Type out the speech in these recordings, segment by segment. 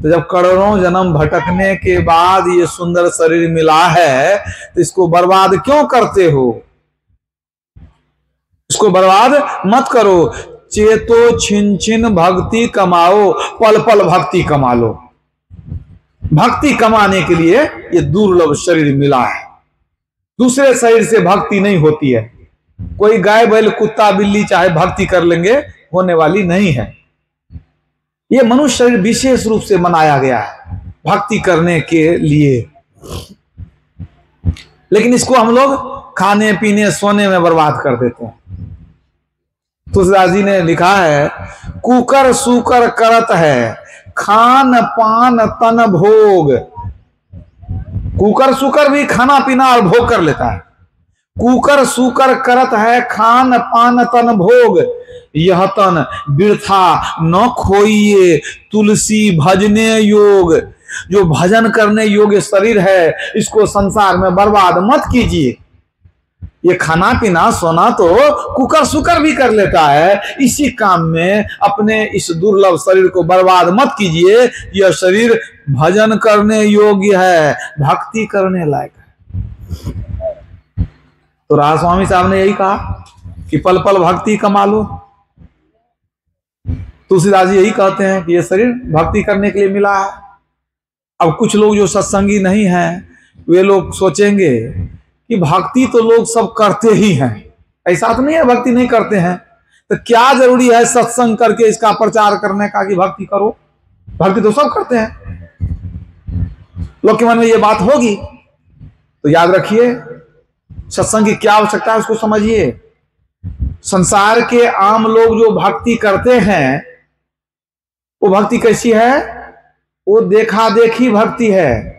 तो जब करोड़ों जन्म भटकने के बाद ये सुंदर शरीर मिला है तो इसको बर्बाद क्यों करते हो? इसको बर्बाद मत करो। चेतो छिन छिन भक्ति कमाओ, पल पल भक्ति कमा लो। भक्ति कमाने के लिए ये दुर्लभ शरीर मिला है। दूसरे शरीर से भक्ति नहीं होती है। कोई गाय बैल कुत्ता बिल्ली चाहे भक्ति कर लेंगे, होने वाली नहीं है। ये मनुष्य शरीर विशेष रूप से बनाया गया है भक्ति करने के लिए, लेकिन इसको हम लोग खाने पीने सोने में बर्बाद कर देते हैं। तुलसीदास जी ने लिखा है, कुकर सुकर करत है खान पान तन भोग। कुकर सुकर भी खाना पीना और भोग कर लेता है। कुकर सुकर करत है खान पान तन भोग, यह तन वृथा न खोइए तुलसी भजने योग। जो भजन करने योग्य शरीर है इसको संसार में बर्बाद मत कीजिए। ये खाना पीना सोना तो कुकर सुकर भी कर लेता है, इसी काम में अपने इस दुर्लभ शरीर को बर्बाद मत कीजिए। यह शरीर भजन करने योग्य है, भक्ति करने लायक है। तो राधा स्वामी साहब ने यही कहा कि पल पल भक्ति कमा लो। तुलसीदास जी यही कहते हैं कि यह शरीर भक्ति करने के लिए मिला है। अब कुछ लोग जो सत्संगी नहीं हैं वे लोग सोचेंगे कि भक्ति तो लोग सब करते ही हैं, ऐसा तो नहीं है भक्ति नहीं करते हैं, तो क्या जरूरी है सत्संग करके इसका प्रचार करने का कि भक्ति करो? भक्ति तो सब करते हैं। लोग के मन में ये बात होगी तो याद रखिए, सत्संग की क्या आवश्यकता है उसको समझिए। संसार के आम लोग जो भक्ति करते हैं वो भक्ति कैसी है? वो देखा देखी भक्ति है,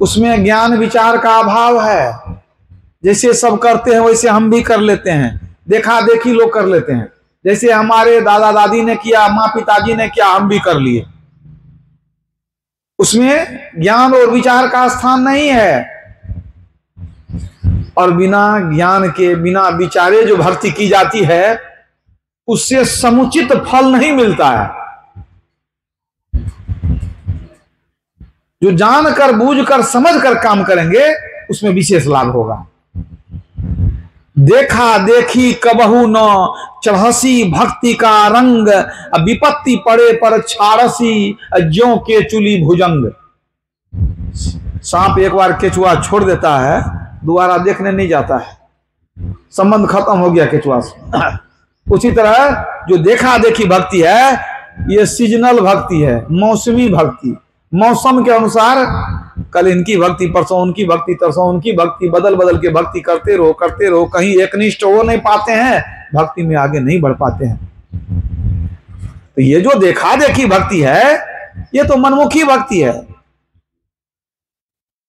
उसमें ज्ञान विचार का अभाव है। जैसे सब करते हैं वैसे हम भी कर लेते हैं, देखा देखी लोग कर लेते हैं। जैसे हमारे दादा दादी ने किया, माँ पिताजी ने किया, हम भी कर लिए। उसमें ज्ञान और विचार का स्थान नहीं है। और बिना ज्ञान के बिना विचारे जो भक्ति की जाती है उससे समुचित फल नहीं मिलता है। जो जानकर बूझकर समझकर काम करेंगे उसमें विशेष लाभ होगा। देखा देखी कबहू न चढ़सी भक्ति का रंग, विपत्ति पड़े पर छाड़सी ज्यों के चुली भुजंग। सांप एक बार केचुआ छोड़ देता है, दोबारा देखने नहीं जाता है, संबंध खत्म हो गया केचुआ से। उसी तरह जो देखा देखी भक्ति है ये सीजनल भक्ति है, मौसमी भक्ति। मौसम के अनुसार कल इनकी भक्ति, परसों उनकी भक्ति, तरसों उनकी भक्ति, बदल बदल के भक्ति करते रहो। कहीं एकनिष्ठ हो नहीं पाते हैं, भक्ति में आगे नहीं बढ़ पाते हैं। तो ये जो देखा देखी भक्ति है ये तो मनमुखी भक्ति है।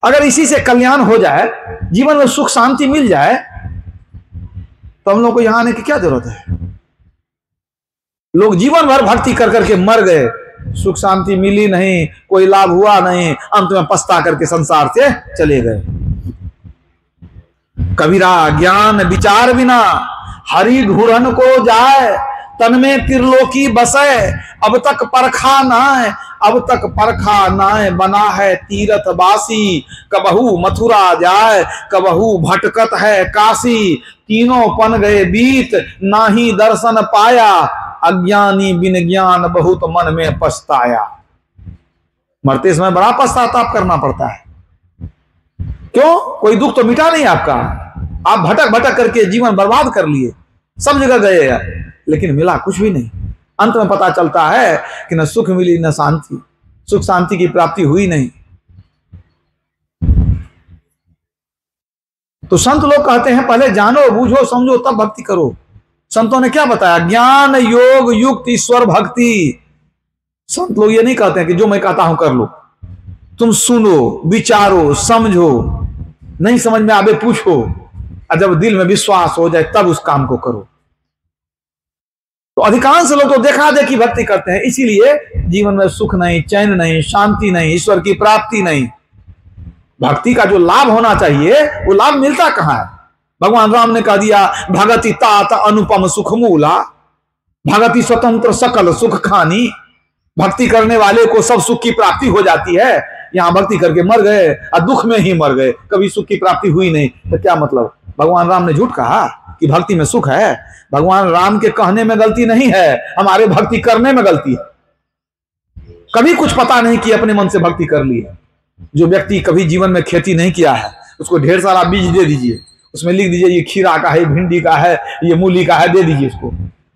अगर इसी से कल्याण हो जाए, जीवन में सुख शांति मिल जाए, तो हम लोग को यहां आने की क्या जरूरत है? लोग जीवन भर भक्ति कर करके मर गए, सुख शांति मिली नहीं, कोई लाभ हुआ नहीं, अंत में पछता करके संसार से चले गए। कबीरा ज्ञान विचार बिना हरि ढूढ़न को जाए, तन में त्रिलोकी बसे अब तक परखा नाय। अब तक परखा नाय बना है तीरथ बासी, कबहू मथुरा जाए कबहू भटकत है काशी। तीनों पन गए बीत नाही दर्शन पाया, अज्ञानी बिन ज्ञान बहुत मन में पछताया। मरते समय बड़ा पश्चाताप करना पड़ता है। क्यों? कोई दुख तो मिटा नहीं आपका, आप भटक भटक करके जीवन बर्बाद कर लिए, सब जगह गए लेकिन मिला कुछ भी नहीं। अंत में पता चलता है कि न सुख मिली न शांति, सुख शांति की प्राप्ति हुई नहीं। तो संत लोग कहते हैं पहले जानो बूझो समझो तब भक्ति करो। संतों ने क्या बताया? ज्ञान योग युक्त ईश्वर भक्ति। संत लोग ये नहीं कहते हैं कि जो मैं कहता हूं कर लो, तुम सुनो विचारो समझो, नहीं समझ में आवे पूछो, और जब दिल में विश्वास हो जाए तब उस काम को करो। तो अधिकांश लोग तो देखा देखी भक्ति करते हैं, इसीलिए जीवन में सुख नहीं, चैन नहीं, शांति नहीं, ईश्वर की प्राप्ति नहीं। भक्ति का जो लाभ होना चाहिए वो लाभ मिलता कहां है? भगवान राम ने कह दिया भगति तात अनुपम सुख मूला, भगति स्वतंत्र सकल सुख खानी। भक्ति करने वाले को सब सुख की प्राप्ति हो जाती है, यहाँ भक्ति करके मर गए और दुख में ही मर गए, कभी सुख की प्राप्ति हुई नहीं, तो क्या मतलब? भगवान राम ने झूठ कहा कि भक्ति में सुख है? भगवान राम के कहने में गलती नहीं है, हमारे भक्ति करने में गलती है। कभी कुछ पता नहीं कि अपने मन से भक्ति कर ली है। जो व्यक्ति कभी जीवन में खेती नहीं किया है उसको ढेर सारा बीज दे दीजिए, उसमें लिख दीजिए ये खीरा का है, भिंडी का है, ये मूली का है, दे दीजिए उसको,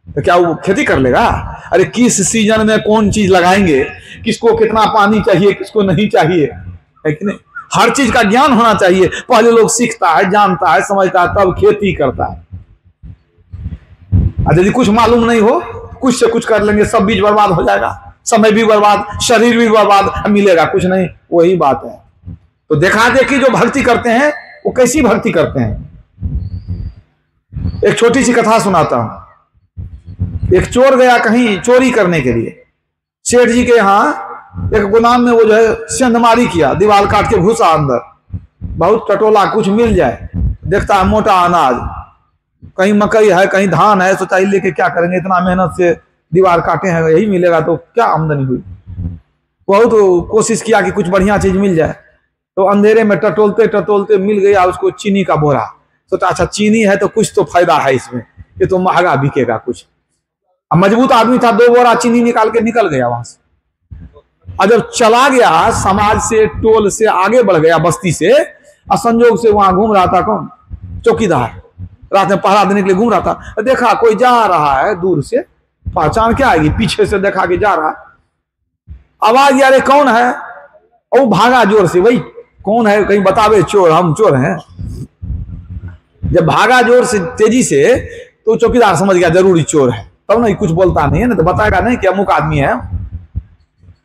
तो क्या वो खेती कर लेगा? अरे किस सीजन में कौन चीज लगाएंगे, किसको कितना पानी चाहिए, किसको नहीं चाहिए, है कि नहीं? हर चीज का ज्ञान होना चाहिए। पहले लोग सीखता है, जानता है, समझता है, तब खेती करता है। यदि कुछ मालूम नहीं हो, कुछ से कुछ कर लेंगे, सब बीज बर्बाद हो जाएगा, समय भी बर्बाद, शरीर भी बर्बाद, मिलेगा कुछ नहीं। वही बात है। तो देखा देखी जो भक्ति करते हैं वो कैसी भक्ति करते हैं? एक छोटी सी कथा सुनाता हूं। एक चोर गया कहीं चोरी करने के लिए, सेठ जी के यहाँ एक गोदाम में वो जो है सेंधमारी किया, दीवार काट के घुसा अंदर, बहुत टटोला कुछ मिल जाए, देखता है मोटा अनाज, कहीं मकई है, कहीं धान है, सोचा लेके क्या करेंगे, इतना मेहनत से दीवार काटे हैं, यही मिलेगा तो क्या आमदनी हुई। बहुत कोशिश किया कि कुछ बढ़िया चीज मिल जाए, तो अंधेरे में टटोलते टटोलते मिल गया उसको चीनी का बोरा। सोचा अच्छा चीनी है तो कुछ तो फायदा है इसमें, ये तो महंगा बिकेगा कुछ। अब मजबूत आदमी था, 2 बोरा चीनी निकाल के निकल गया वहां से। और जब चला गया, समाज से, टोल से आगे बढ़ गया, बस्ती से, और संजोग से वहां घूम रहा था कौन? चौकीदार, रात में पहरा देने के लिए घूम रहा था। देखा कोई जा रहा है दूर से, पहचान क्या आएगी, पीछे से देखा कि जा रहा, आवाज यार कौन है? वो भागा जोर से, भाई कौन है, कहीं बतावे, चोर, हम चोर हैं। जब भागा जोर से, तेजी से, तो चौकीदार समझ गया जरूरी चोर है, तब नहीं कुछ बोलता नहीं है, ना तो बताएगा नहीं कि अमुक आदमी है,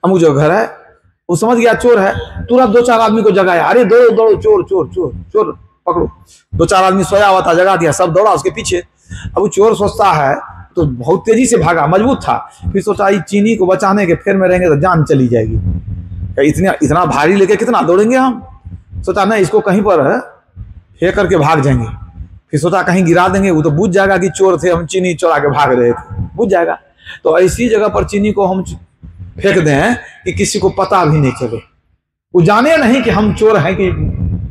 अमुक जो घर है। वो समझ गया चोर है, तुरंत 2-4 आदमी को जगाया, अरे दौड़ो दौड़ो, चोर चोर चोर चोर पकड़ो। 2-4 आदमी सोया हुआ था, जगा दिया, सब दौड़ा उसके पीछे। अब वो चोर सोचता है तो बहुत तेजी से भागा, मजबूत था, फिर सोचा चीनी को बचाने के फेर में रहेंगे तो जान चली जाएगी, इतना भारी लेके कितना दौड़ेंगे हम। सोचा नहीं, इसको कहीं पर फेंक करके भाग जाएंगे। फिर सोचा कहीं गिरा देंगे, वो तो बुझ जाएगा कि चोर थे, हम चीनी चुरा के भाग रहे थे, बुझ जाएगा। तो ऐसी जगह पर चीनी को हम फेंक दें कि किसी को पता भी नहीं चले, वो जाने नहीं कि हम चोर हैं, कि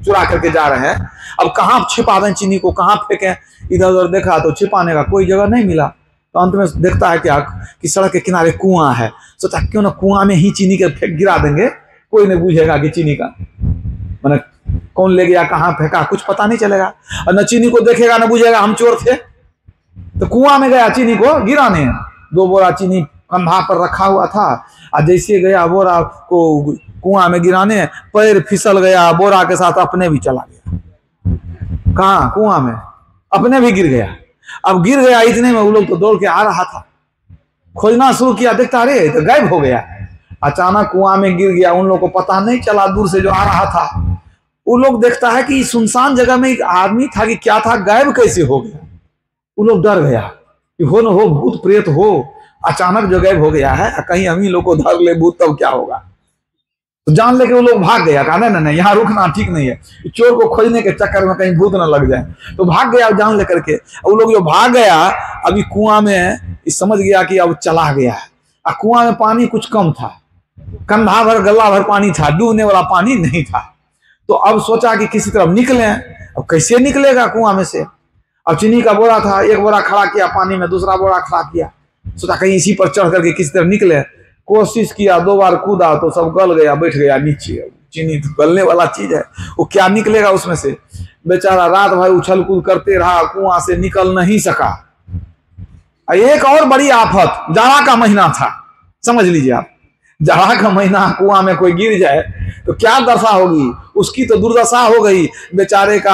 चुरा करके जा रहे हैं। अब कहाँ छिपा दें चीनी को, कहाँ फेंकें? इधर उधर देखा तो छिपाने का कोई जगह नहीं मिला। तो अंत में देखता है क्या कि सड़क के किनारे कुआं है। सोचा क्यों ना कुआं में ही चीनी के फेंक गिरा देंगे, कोई नहीं पूछेगा कि चीनी का मैंने कौन ले गया, कहाँ फेंका, कुछ पता नहीं चलेगा, और न चीनी को देखेगा न बुझेगा हम चोर थे। तो कुआं में गया चीनी को गिराने, 2 बोरा चीनी कंधा पर रखा हुआ था, और जैसे गया बोरा को कुआं में गिराने, पैर फिसल गया, बोरा के साथ अपने भी चला गया। कहाँ? कुआं में, अपने भी गिर गया। अब गिर गया, इतने में वो लोग तो दौड़ के आ रहा था, खोजना शुरू किया, देखता अरे तो गायब हो गया। अचानक कुआं में गिर गया, उन लोगों को पता नहीं चला, दूर से जो आ रहा था वो लोग देखता है कि सुनसान जगह में एक आदमी था कि क्या था, गायब कैसे हो गया। वो लोग डर गया कि हो न हो भूत प्रेत हो, अचानक जो गायब हो गया है, कहीं हम ही लोग को धर ले भूत तब क्या होगा। तो जान लेके वो लोग भाग गया, कहा नहीं यहाँ रुकना ठीक नहीं है, चोर को खोजने के चक्कर में कहीं भूत न लग जाए। तो भाग गया जान लेकर के। वो लोग जो भाग गया, अभी कुआं में समझ गया कि अब चला गया है, और कुआं में पानी कुछ कम था, कंधा भर गला भर पानी था, डूबने वाला पानी नहीं था। तो अब सोचा कि किसी तरफ निकले। अब कैसे निकलेगा कुआं में से? अब चीनी का बोरा था, एक बोरा खड़ा किया पानी में, दूसरा बोरा खड़ा किया, सोचा कहीं इसी पर चढ़ करके किसी तरफ निकले। कोशिश किया, 2 बार कूदा तो सब गल गया, बैठ गया नीचे। चीनी तो गलने वाला चीज है, वो क्या निकलेगा उसमें से। बेचारा रात भर उछल कूद करते रहा, कुआं से निकल नहीं सका। एक और बड़ी आफत, जाड़ा का महीना था, समझ लीजिए आप, जाड़ा का महीना, कुआं में कोई गिर जाए तो क्या दशा होगी उसकी। तो दुर्दशा हो गई, बेचारे का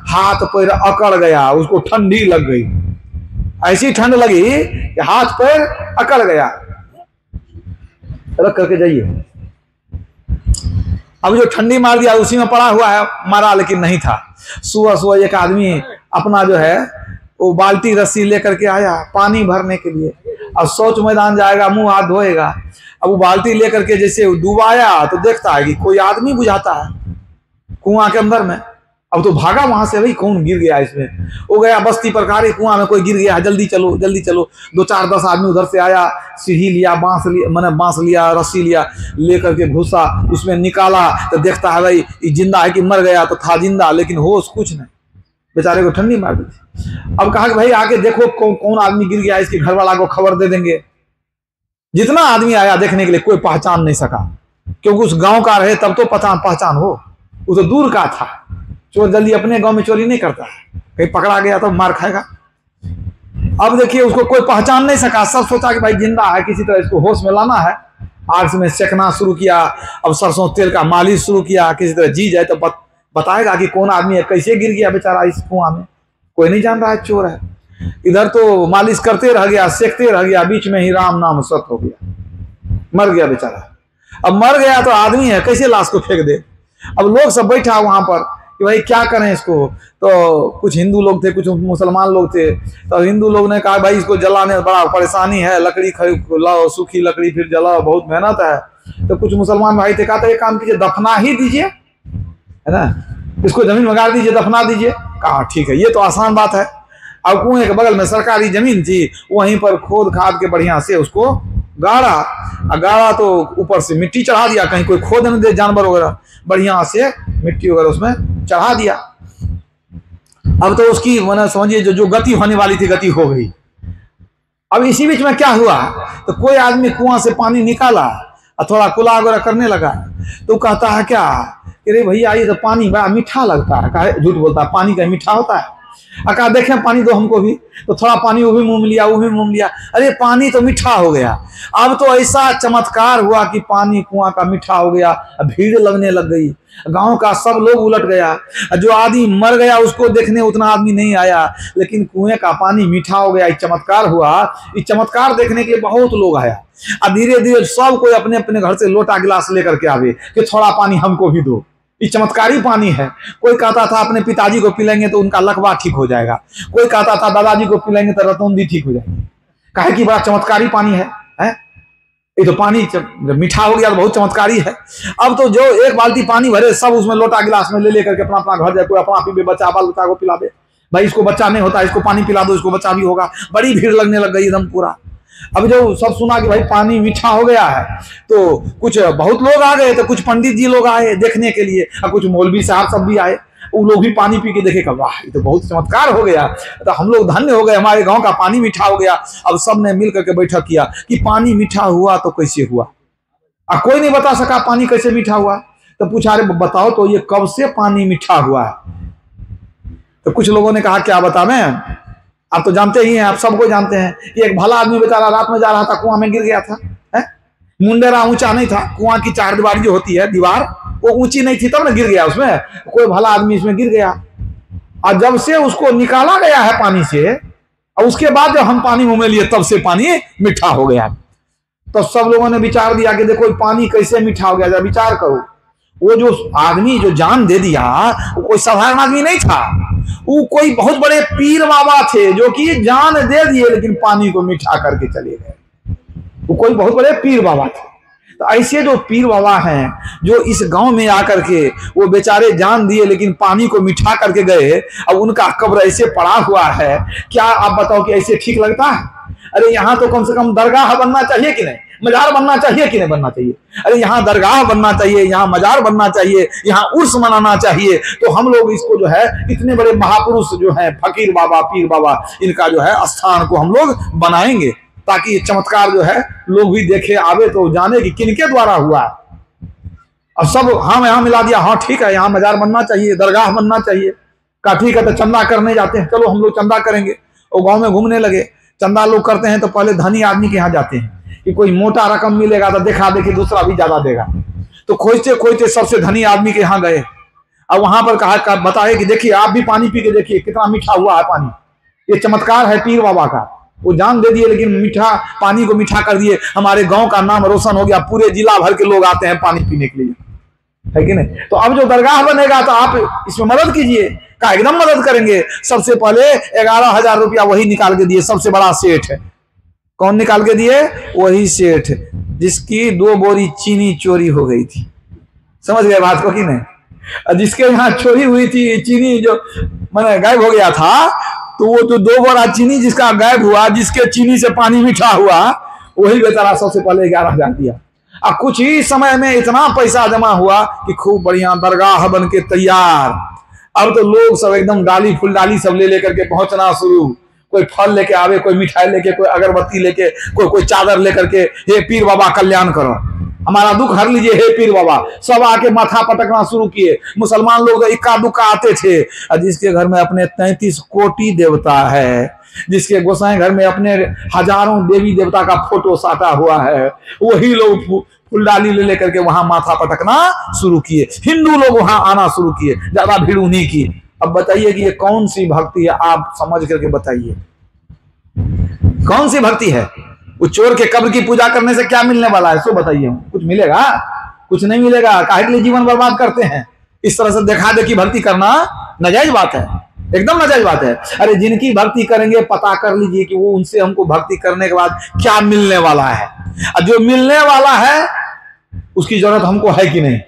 हाथ पैर अकड़ गया, उसको ठंडी लग गई, ऐसी ठंड लगी कि हाथ पैर अकड़ गया। रख करके जाइए। अब जो ठंडी मार दिया उसी में पड़ा हुआ है, मारा लेकिन नहीं था। सुबह सुबह एक आदमी अपना जो है वो बाल्टी रस्सी लेकर के आया पानी भरने के लिए। अब शौच मैदान जाएगा, मुंह हाथ धोएगा। अब वो बाल्टी लेकर के जैसे डुबाया तो देखता है कि कोई आदमी बुझाता है कुआं के अंदर में। अब तो भागा वहां से, भाई कौन गिर गया इसमें, वो गया बस्ती प्रकार कुआं में कोई गिर गया, जल्दी चलो जल्दी चलो। 2-4-10 आदमी उधर से आया, सीढ़ी लिया, बांस लिया, मैंने बांस लिया, रस्सी लिया, लेकर के घुसा उसमें, निकाला तो देखता है भाई जिंदा है कि मर गया, तो था जिंदा लेकिन होश कुछ नहीं, बेचारे को ठंडी मार दी थी। अब कहा कि भाई आके देखो कौन आदमी गिर गया, इसके घर वाला को खबर दे देंगे। जितना आदमी आया देखने के लिए कोई पहचान नहीं सका, क्योंकि उस गांव का रहे तब तो पहचान हो, वो तो दूर का था। चोर जल्दी अपने गांव में चोरी नहीं करता है, कहीं पकड़ा गया तो मार खाएगा। अब देखिए उसको कोई पहचान नहीं सका, सब सोचा कि भाई जिंदा है, किसी तरह इसको होश में लाना है। आग में सेकना शुरू किया, अब सरसों तेल का मालिश शुरू किया, किसी तरह जी जाए तो बताएगा कि कौन आदमी है, कैसे गिर गया बेचारा इस कुआं में, कोई नहीं जान रहा है चोर है। इधर तो मालिश करते रह गया, सेकते रह गया, बीच में ही राम नाम सत हो गया, मर गया बेचारा। अब मर गया तो आदमी है, कैसे लाश को फेंक दे। अब लोग सब बैठा वहां पर कि भाई क्या करें इसको, तो कुछ हिंदू लोग थे, कुछ मुसलमान लोग थे। तो हिंदू लोग ने कहा भाई इसको जलाने बड़ा परेशानी है, लकड़ी लाओ, सूखी लकड़ी फिर जलाओ, बहुत मेहनत है। तो कुछ मुसलमान भाई थे, कहा था एक काम कीजिए, दफना ही दीजिए, है ना, इसको जमीन में गाड़ दीजिए, दफना दीजिए। कहा ठीक है, ये तो आसान बात है। अब कुएं के बगल में सरकारी जमीन थी, वहीं पर खोद खाद के बढ़िया से उसको गाड़ा तो ऊपर से मिट्टी चढ़ा दिया, कहीं कोई खोद न दे जानवर वगैरह, बढ़िया से मिट्टी वगैरह उसमें चढ़ा दिया। अब तो उसकी मैंने समझिए जो गति होने वाली थी, गति हो गई। अब इसी बीच में क्या हुआ, तो कोई आदमी कुआं से पानी निकाला और थोड़ा कुला वगैरह करने लगा, तो कहता है क्या, अरे भैया ये तो पानी बड़ा मीठा लगता है। कहा झूठ बोलता है, पानी का मीठा होता है। कहा देखें पानी दो हमको भी, तो थोड़ा पानी वो भी मुंह में लिया, वो भी मुंह में लिया, अरे पानी तो मीठा हो गया। अब तो ऐसा चमत्कार हुआ कि पानी कुआं का मीठा हो गया, भीड़ लगने लग गई, गांव का सब लोग उलट गया। जो आदमी मर गया उसको देखने उतना आदमी नहीं आया, लेकिन कुएं का पानी मीठा हो गया, चमत्कार हुआ। इस चमत्कार देखने के लिए बहुत लोग आया, और धीरे धीरे सब कोई अपने अपने घर से लोटा गिलास लेकर के आवे कि थोड़ा पानी हमको भी दो, ये चमत्कारी पानी है। कोई कहता था अपने पिताजी को पिलाएंगे तो उनका लकवा ठीक हो जाएगा, कोई कहता था दादाजी को पिलाएंगे तो रतौंधी ठीक हो जाएगी। कहे कि बड़ा चमत्कारी पानी है, ये तो पानी मीठा हो गया तो बहुत चमत्कारी है। अब तो जो एक बाल्टी पानी भरे सब उसमें लोटा गिलास में ले करके अपना अपना घर जाए, कोई अपना पीबे, बच्चा बाल बच्चा को पिला दे, भाई इसको बच्चा नहीं होता इसको पानी पिला दो, इसको बच्चा भी होगा। बड़ी भीड़ लगने लग गई एकदम पूरा। अब जो सब सुना कि भाई पानी मीठा हो गया है, तो कुछ बहुत लोग आ गए, तो कुछ पंडित जी लोग आए देखने के लिए, और कुछ मौलवी साहब सब भी आए, वो लोग भी पानी पी के देखे, कहा वाह ये तो बहुत चमत्कार हो गया, तो हम लोग धन्य हो गए, हमारे गांव का पानी मीठा हो गया। अब सब ने मिल करके बैठक किया कि पानी मीठा हुआ तो कैसे हुआ। अब कोई नहीं बता सका पानी कैसे मीठा हुआ, तो पूछा अरे बताओ तो ये कब से पानी मीठा हुआ है। तो कुछ लोगों ने कहा क्या बतावें, आप तो जानते ही हैं, आप सबको जानते हैं कि एक भला आदमी बेचारा रात में जा रहा था, कुआं में गिर गया था। मुंडेरा ऊंचा नहीं था, कुआं की चार दीवारी जो होती है दीवार वो ऊंची नहीं थी, तब ना गिर गया उसमें, कोई भला आदमी इसमें गिर गया। और जब से उसको निकाला गया है पानी से, और उसके बाद जब हम पानी मुंह में लिए तब से पानी मीठा हो गया। तो सब लोगों ने विचार दिया कि देखो पानी कैसे मीठा हो गया, जरा विचार करो। वो जो आदमी जो जान दे दिया वो कोई साधारण आदमी नहीं था, वो कोई बहुत बड़े पीर बाबा थे जो कि जान दे दिए लेकिन पानी को मीठा करके चले गए। वो कोई बहुत बड़े पीर बाबा थे। तो ऐसे जो पीर बाबा हैं जो इस गांव में आकर के वो बेचारे जान दिए लेकिन पानी को मीठा करके गए, अब उनका कब्र ऐसे पड़ा हुआ है, क्या आप बताओ कि ऐसे ठीक लगता है? अरे यहाँ तो कम से कम दरगाह बनना चाहिए कि नहीं, मजार बनना चाहिए कि नहीं बनना चाहिए? अरे यहाँ दरगाह बनना चाहिए, यहाँ मजार बनना चाहिए, यहाँ उर्स मनाना चाहिए। तो हम लोग इसको जो है इतने बड़े महापुरुष जो है फकीर बाबा, पीर बाबा, इनका जो है स्थान को हम लोग बनाएंगे, ताकि ये चमत्कार जो है लोग भी देखे, आवे तो जाने कि किनके द्वारा हुआ है। अब सब हाँ यहाँ मिला दिया, हाँ ठीक है यहाँ मजार बनना चाहिए, दरगाह बनना चाहिए। कहा ठीक है तो चंदा करने जाते हैं, चलो हम लोग चंदा करेंगे। और गाँव में घूमने लगे, चंदा लोग करते हैं तो पहले धनी आदमी के यहाँ जाते हैं कि कोई मोटा रकम मिलेगा तो देखा देखी दूसरा भी ज्यादा देगा। तो खोजते खोजते सबसे धनी आदमी के यहाँ गए, अब वहां पर कहा बताए कि देखिए आप भी पानी पी के देखिए कितना मीठा हुआ है पानी, ये चमत्कार है पीर बाबा का। वो जान दे दिए लेकिन मीठा पानी को मीठा कर दिए, हमारे गांव का नाम रोशन हो गया, पूरे जिला भर के लोग आते हैं पानी पीने के लिए, है कि नहीं? तो अब जो दरगाह बनेगा तो आप इसमें मदद कीजिए। का एकदम मदद करेंगे। सबसे पहले 11,000 रुपया वही निकाल के दिए, सबसे बड़ा सेठ है। कौन निकाल के दिए? वही सेठ जिसकी 2 बोरी चीनी चोरी हो गई थी। समझ गए बात को कि नहीं? जिसके यहाँ चोरी हुई थी चीनी, जो मैंने गायब हो गया था, तो वो तो 2 बोरा चीनी जिसका गायब हुआ, जिसके चीनी से पानी मीठा हुआ, वही बेचारा सबसे पहले 11,000 दिया। अब कुछ ही समय में इतना पैसा जमा हुआ कि खूब बढ़िया दरगाह बन के तैयार। अब तो लोग सब एकदम डाली फुल डाली सब ले लेकर के पहुंचना शुरू। कोई फल लेके आवे, कोई मिठाई लेके, कोई अगरबत्ती लेके, कोई चादर लेकर के, हे पीर बाबा कल्याण करो, हमारा दुख हर लीजिए, हे पीर बाबा। सब आके माथा पटकना शुरू किए। मुसलमान लोग इक्का दुक्का आते थे। और जिसके घर में अपने 33 कोटि देवता है, जिसके गोसाई घर में अपने हजारों देवी देवता का फोटो साटा हुआ है, वही लोग फुलडाली ले लेकर के वहां माथा पटकना शुरू किए। हिंदू लोग वहां आना शुरू किए, ज्यादा भीड़ उन्हीं की। अब बताइए कि ये कौन सी भक्ति है, आप समझ करके बताइए कौन सी भक्ति है। उस चोर के कब्र की पूजा करने से क्या मिलने वाला है, सो बताइए। कुछ मिलेगा? कुछ नहीं मिलेगा। काहे के लिए जीवन बर्बाद करते हैं? इस तरह से देखा देखी भक्ति करना नाजायज बात है, एकदम नाजायज बात है। अरे जिनकी भक्ति करेंगे पता कर लीजिए कि वो उनसे हमको भक्ति करने के बाद क्या मिलने वाला है। और जो मिलने वाला है उसकी जरूरत हमको है कि नहीं,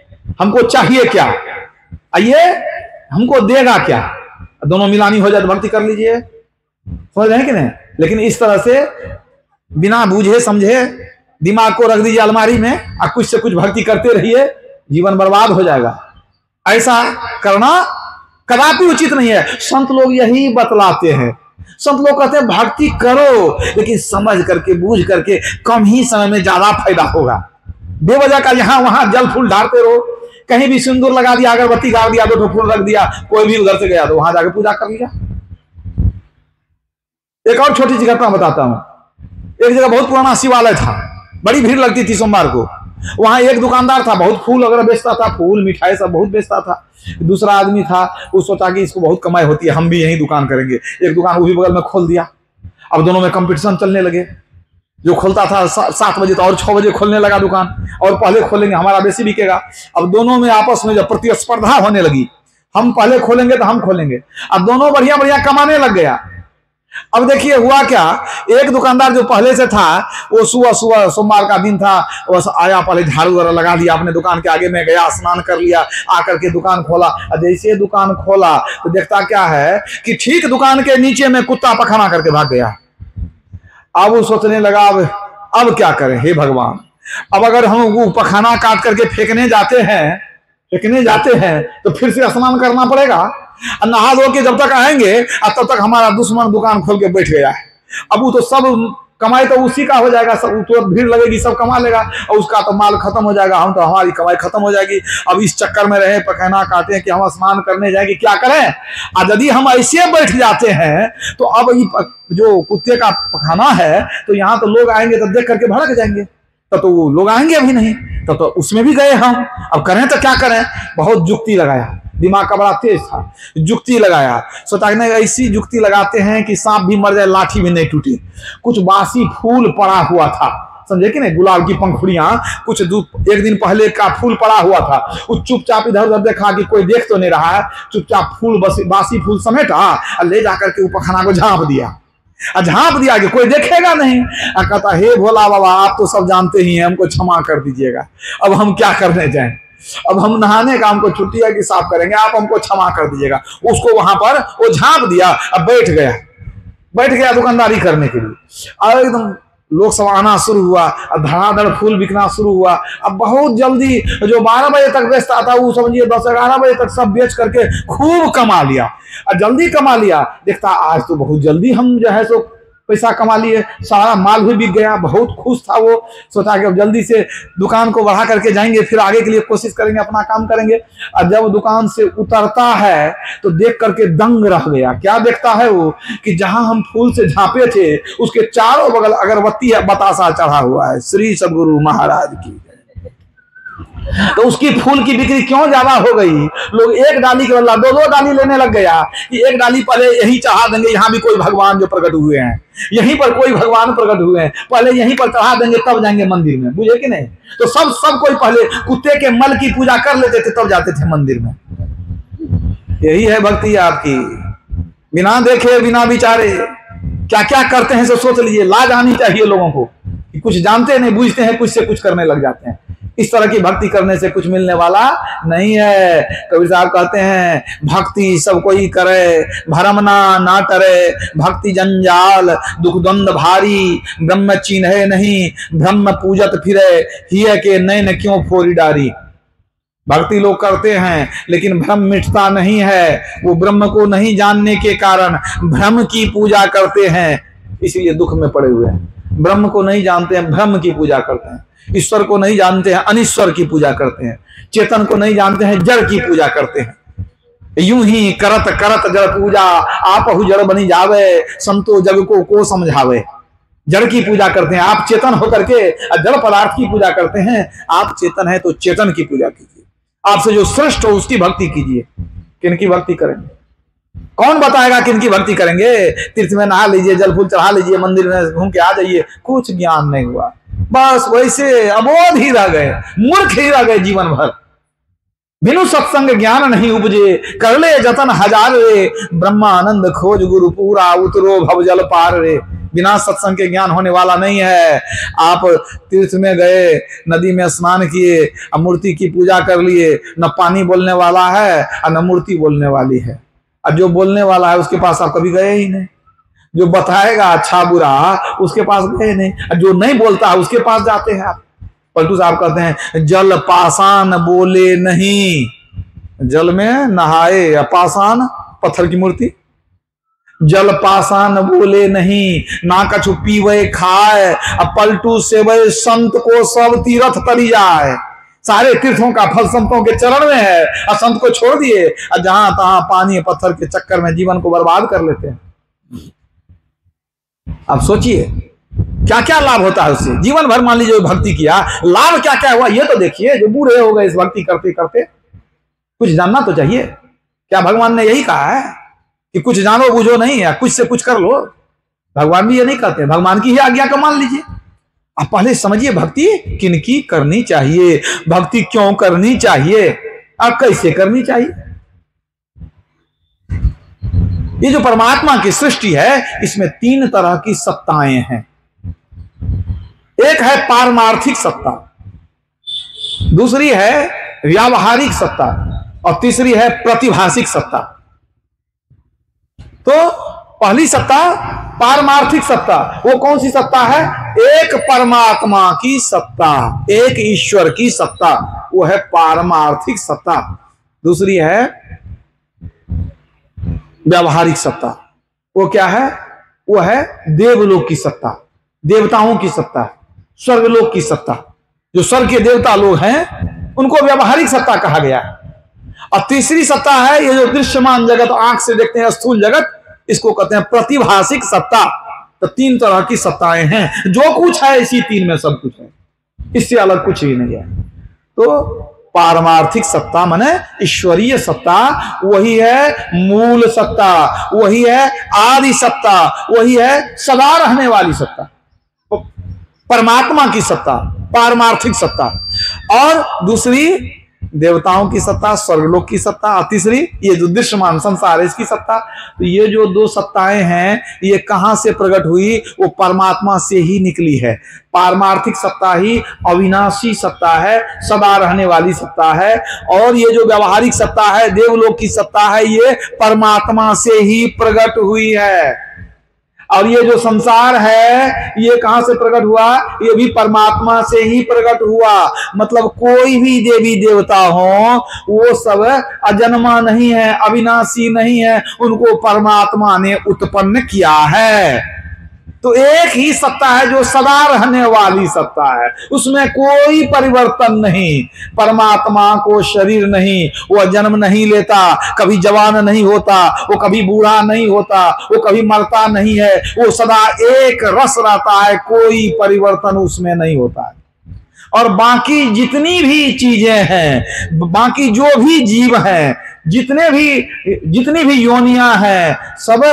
हमको चाहिए क्या, आइए हमको देगा क्या। दोनों मिलानी हो जाए तो भक्ति कर लीजिए, समझ रहे हैं कि नहीं। लेकिन इस तरह से बिना बूझे समझे दिमाग को रख दीजिए अलमारी में और कुछ से कुछ भक्ति करते रहिए, जीवन बर्बाद हो जाएगा। ऐसा करना कदापि उचित नहीं है। संत लोग यही बतलाते हैं। संत लोग कहते हैं भक्ति करो, लेकिन समझ करके बूझ करके, कम ही समय में ज्यादा फायदा होगा। बेवजह का यहां वहां जल फूल ढारते रहो, कहीं भी सिंदूर लगा दिया, अगरबत्ती गाड़ दिया, 2 फूल रख दिया, कोई भी उधर से गया तो वहां जाकर पूजा कर लिया। एक और छोटी सी घटना बताता हूं। एक जगह बहुत पुराना शिवालय था, बड़ी भीड़ लगती थी सोमवार को। वहां एक दुकानदार था, बहुत फूल वगैरह बेचता था, फूल मिठाई सब बहुत बेचता था। दूसरा आदमी था, वो सोचा कि इसको बहुत कमाई होती है, हम भी यही दुकान करेंगे। एक दुकान वो भी बगल में खोल दिया। अब दोनों में कंपटीशन चलने लगे। जो खोलता था 7 बजे तो और 6 बजे खोलने लगा दुकान, और पहले खोलेंगे हमारा बेसी बिकेगा। अब दोनों में आपस में जब प्रतिस्पर्धा होने लगी, हम पहले खोलेंगे तो हम खोलेंगे। अब दोनों बढ़िया बढ़िया कमाने लग गया। अब देखिए हुआ क्या, एक दुकानदार जो पहले से था वो सुबह सुबह सोमवार का दिन था, वो आया, पहले झाड़ू वगैरह लगा दिया अपने दुकान के आगे में, गया स्नान कर लिया, आकर के दुकान खोला। जैसे दुकान खोला तो देखता क्या है कि ठीक दुकान के नीचे में कुत्ता पखाना करके भाग गया। अब वो सोचने लगा अब क्या करें, हे भगवान। अब अगर हम वो पखाना काट करके फेंकने जाते हैं तो फिर से स्नान करना पड़ेगा। नहा धो के जब तक आएंगे तब तक हमारा दुश्मन दुकान खोल के बैठ गया है। अब वो तो सब कमाई तो उसी का हो जाएगा, सब तो भीड़ लगेगी, सब कमा लेगा, और उसका तो माल खत्म हो जाएगा, हम तो हमारी कमाई खत्म हो जाएगी। अब इस चक्कर में रहे पखाना काटे हैं कि हम स्नान करने जाएंगे, क्या करें। और यदि हम ऐसे बैठ जाते हैं तो अब जो कुत्ते का पखाना है तो यहाँ तो लोग आएंगे तो देख करके भड़क जाएंगे, तो वो लोग आएंगे अभी नहीं, तो उसमें भी गए हम। अब करें तो क्या करें। बहुत जुक्ति लगाया, दिमाग का बड़ा तेज था, जुक्ति लगाया। सोचा नहीं, ऐसी जुक्ति लगाते हैं कि सांप भी मर जाए लाठी भी नहीं टूटे। कुछ बासी फूल पड़ा हुआ था, समझे कि नहीं, गुलाब की पंखुड़ियां, कुछ एक दिन पहले का फूल पड़ा हुआ था। वो चुपचाप इधर उधर देखा कि कोई देख तो नहीं रहा है, चुपचाप फूल बासी फूल समेटा और ले जाकर के वो पखाना को झाँप दिया कि कोई देखेगा नहीं। कहता, हे भोला बाबा, आप तो सब जानते ही हैं, हमको क्षमा कर दीजिएगा, अब हम क्या करने जाएं, अब हम नहाने का हमको छुट्टी है कि साफ करेंगे, आप हमको क्षमा कर दीजिएगा। उसको वहां पर वो झाँप दिया, अब बैठ गया दुकानदारी करने के लिए। और एकदम लोग सब आना शुरू हुआ, अब धड़ाधड़ फूल बिकना शुरू हुआ। अब बहुत जल्दी जो 12 बजे तक बेचता था वो समझिए 10-11 बजे तक सब बेच करके खूब कमा लिया, और जल्दी कमा लिया। देखता आज तो बहुत जल्दी हम जो है सो पैसा कमा लिए, सारा माल भी बिक गया। बहुत खुश था वो, सोचा कि अब जल्दी से दुकान को बढ़ा करके जाएंगे, फिर आगे के लिए कोशिश करेंगे, अपना काम करेंगे। और जब दुकान से उतरता है तो देख करके दंग रह गया। क्या देखता है वो कि जहां हम फूल से झांपे थे उसके चारों बगल अगरबत्ती बतासा चढ़ा हुआ है। श्री सद्गुरु महाराज की। तो उसकी फूल की बिक्री क्यों ज्यादा हो गई, लोग एक डाली के बदला 2-2 डाली लेने लग गया कि एक डाली पहले यही चढ़ा देंगे, यहाँ भी कोई भगवान जो प्रकट हुए हैं, यहीं पर कोई भगवान प्रकट हुए हैं, पहले यहीं पर चढ़ा देंगे तब जाएंगे मंदिर में, बुझे कि नहीं। तो सब कोई पहले कुत्ते के मल की पूजा कर लेते थे तब जाते थे मंदिर में। यही है भक्ति आपकी, बिना देखे बिना विचारे क्या क्या करते हैं, सोच लीजिए। लाज आनी चाहिए लोगों को कि कुछ जानते नहीं, बूझते हैं, कुछ से कुछ करने लग जाते हैं। इस तरह की भक्ति करने से कुछ मिलने वाला नहीं है। कबीर साहब कहते हैं भक्ति सब कोई करे, भरम ना टरे, भक्ति जंजाल दुख द्वंद भारी, ब्रह्म चिन्हे नहीं, ब्रह्म पूजत फिरे, हिय के नैन क्यों फोरी डारी। भक्ति लोग करते हैं लेकिन भ्रम मिटता नहीं है, वो ब्रह्म को नहीं जानने के कारण भ्रम की पूजा करते हैं, इसलिए दुख में पड़े हुए हैं। ब्रह्म को नहीं जानते हैं, भ्रम की पूजा करते हैं। ईश्वर को नहीं जानते हैं, अनिश्वर की पूजा करते हैं। चेतन को नहीं जानते हैं, जड़ की पूजा करते हैं। यूं ही करत करत जड़ पूजा, आपहु जड़ बनी जावे, संतो जग को समझावे। जड़ की पूजा करते हैं, आप चेतन होकर के जड़ पदार्थ की पूजा करते हैं। आप चेतन है तो चेतन की पूजा कीजिए, आपसे जो श्रेष्ठ हो उसकी भक्ति कीजिए। किनकी भक्ति करेंगे? कौन बताएगा किनकी भक्ति करेंगे? तीर्थ में नहा लीजिए, जल फूल चढ़ा लीजिए, मंदिर में घूम के आ जाइए, कुछ ज्ञान नहीं हुआ, बस वैसे अबोध ही रह गए, मूर्ख ही रह गए जीवन भर। बिनु सत्संग ज्ञान नहीं उपजे, कर ले जतन हजार रे, ब्रह्मानंद खोज गुरु पूरा, उतरो भव जल पार रे। बिना सत्संग के ज्ञान होने वाला नहीं है। आप तीर्थ में गए, नदी में स्नान किए, अब मूर्ति की पूजा कर लिए, न पानी बोलने वाला है और न मूर्ति बोलने वाली है। अब जो बोलने वाला है उसके पास आप कभी गए ही नहीं, जो बताएगा अच्छा बुरा उसके पास गए नहीं, जो नहीं बोलता उसके पास जाते हैं आप। पलटू साहब कहते हैं जल पाषाण बोले नहीं, जल में नहाए या पाषाण पत्थर की मूर्ति, जल पाषाण बोले नहीं, ना कछु पीवे खाए, अब पलटू सेवे संत को सब तीर्थ तरी जाए। सारे तीर्थों का फल संतों के चरण में है, और संत को छोड़ दिए और जहां तहां पानी पत्थर के चक्कर में जीवन को बर्बाद कर लेते हैं। अब सोचिए क्या क्या लाभ होता है उससे। जीवन भर मान लीजिए भक्ति किया, लाभ क्या क्या हुआ ये तो देखिए। जो बूढ़े हो गए इस भक्ति करते करते, कुछ जानना तो चाहिए। क्या भगवान ने यही कहा है कि कुछ जानो बूझो नहीं है, कुछ से कुछ कर लो? भगवान भी ये नहीं कहते, भगवान की ही आज्ञा को मान लीजिए। आप पहले समझिए भक्ति किनकी करनी चाहिए, भक्ति क्यों करनी चाहिए और कैसे करनी चाहिए। ये जो परमात्मा की सृष्टि है इसमें तीन तरह की सत्ताएं हैं। एक है पारमार्थिक सत्ता, दूसरी है व्यावहारिक सत्ता और तीसरी है प्रतिभाषिक सत्ता। तो पहली सत्ता पारमार्थिक सत्ता, वो कौन सी सत्ता है? एक परमात्मा की सत्ता, एक ईश्वर की सत्ता, वो है पारमार्थिक सत्ता। दूसरी है व्यावहारिक सत्ता, वो क्या है? वो है देवलोक की सत्ता, देवताओं की सत्ता, स्वर्गलोक की सत्ता। जो स्वर्ग के देवता लोग हैं उनको व्यावहारिक सत्ता कहा गया है। और तीसरी सत्ता है ये जो दृश्यमान जगत, आंख से देखते हैं स्थूल जगत, इसको कहते हैं प्रतिभाषिक सत्ता। तो तीन तरह की सत्ताएं हैं। जो कुछ है इसी तीन में सब कुछ है, इससे अलग कुछ भी नहीं है। तो पारमार्थिक सत्ता माने ईश्वरीय सत्ता, वही है मूल सत्ता, वही है आदि सत्ता, वही है सदा रहने वाली सत्ता, परमात्मा की सत्ता, पारमार्थिक सत्ता। और दूसरी देवताओं की सत्ता, स्वर्गलोक की सत्ता, और तीसरी ये जो दृश्यमान संसार है इसकी सत्ता। तो ये जो दो सत्ताएं हैं ये कहां से प्रकट हुई? वो परमात्मा से ही निकली है। पारमार्थिक सत्ता ही अविनाशी सत्ता है, सदा रहने वाली सत्ता है। और ये जो व्यावहारिक सत्ता है, देवलोक की सत्ता है, ये परमात्मा से ही प्रकट हुई है। और ये जो संसार है ये कहां से प्रकट हुआ? ये भी परमात्मा से ही प्रकट हुआ। मतलब कोई भी देवी देवता हो वो सब अजन्मा नहीं है, अविनाशी नहीं है, उनको परमात्मा ने उत्पन्न किया है। तो एक ही सत्ता है जो सदा रहने वाली सत्ता है, उसमें कोई परिवर्तन नहीं। परमात्मा को शरीर नहीं, वो जन्म नहीं लेता, कभी जवान नहीं होता, वो कभी बूढ़ा नहीं होता, वो कभी मरता नहीं है, वो सदा एक रस रहता है, कोई परिवर्तन उसमें नहीं होता है। और बाकी जितनी भी चीजें हैं, बाकी जो भी जीव हैं, जितनी भी योनियां हैं, सब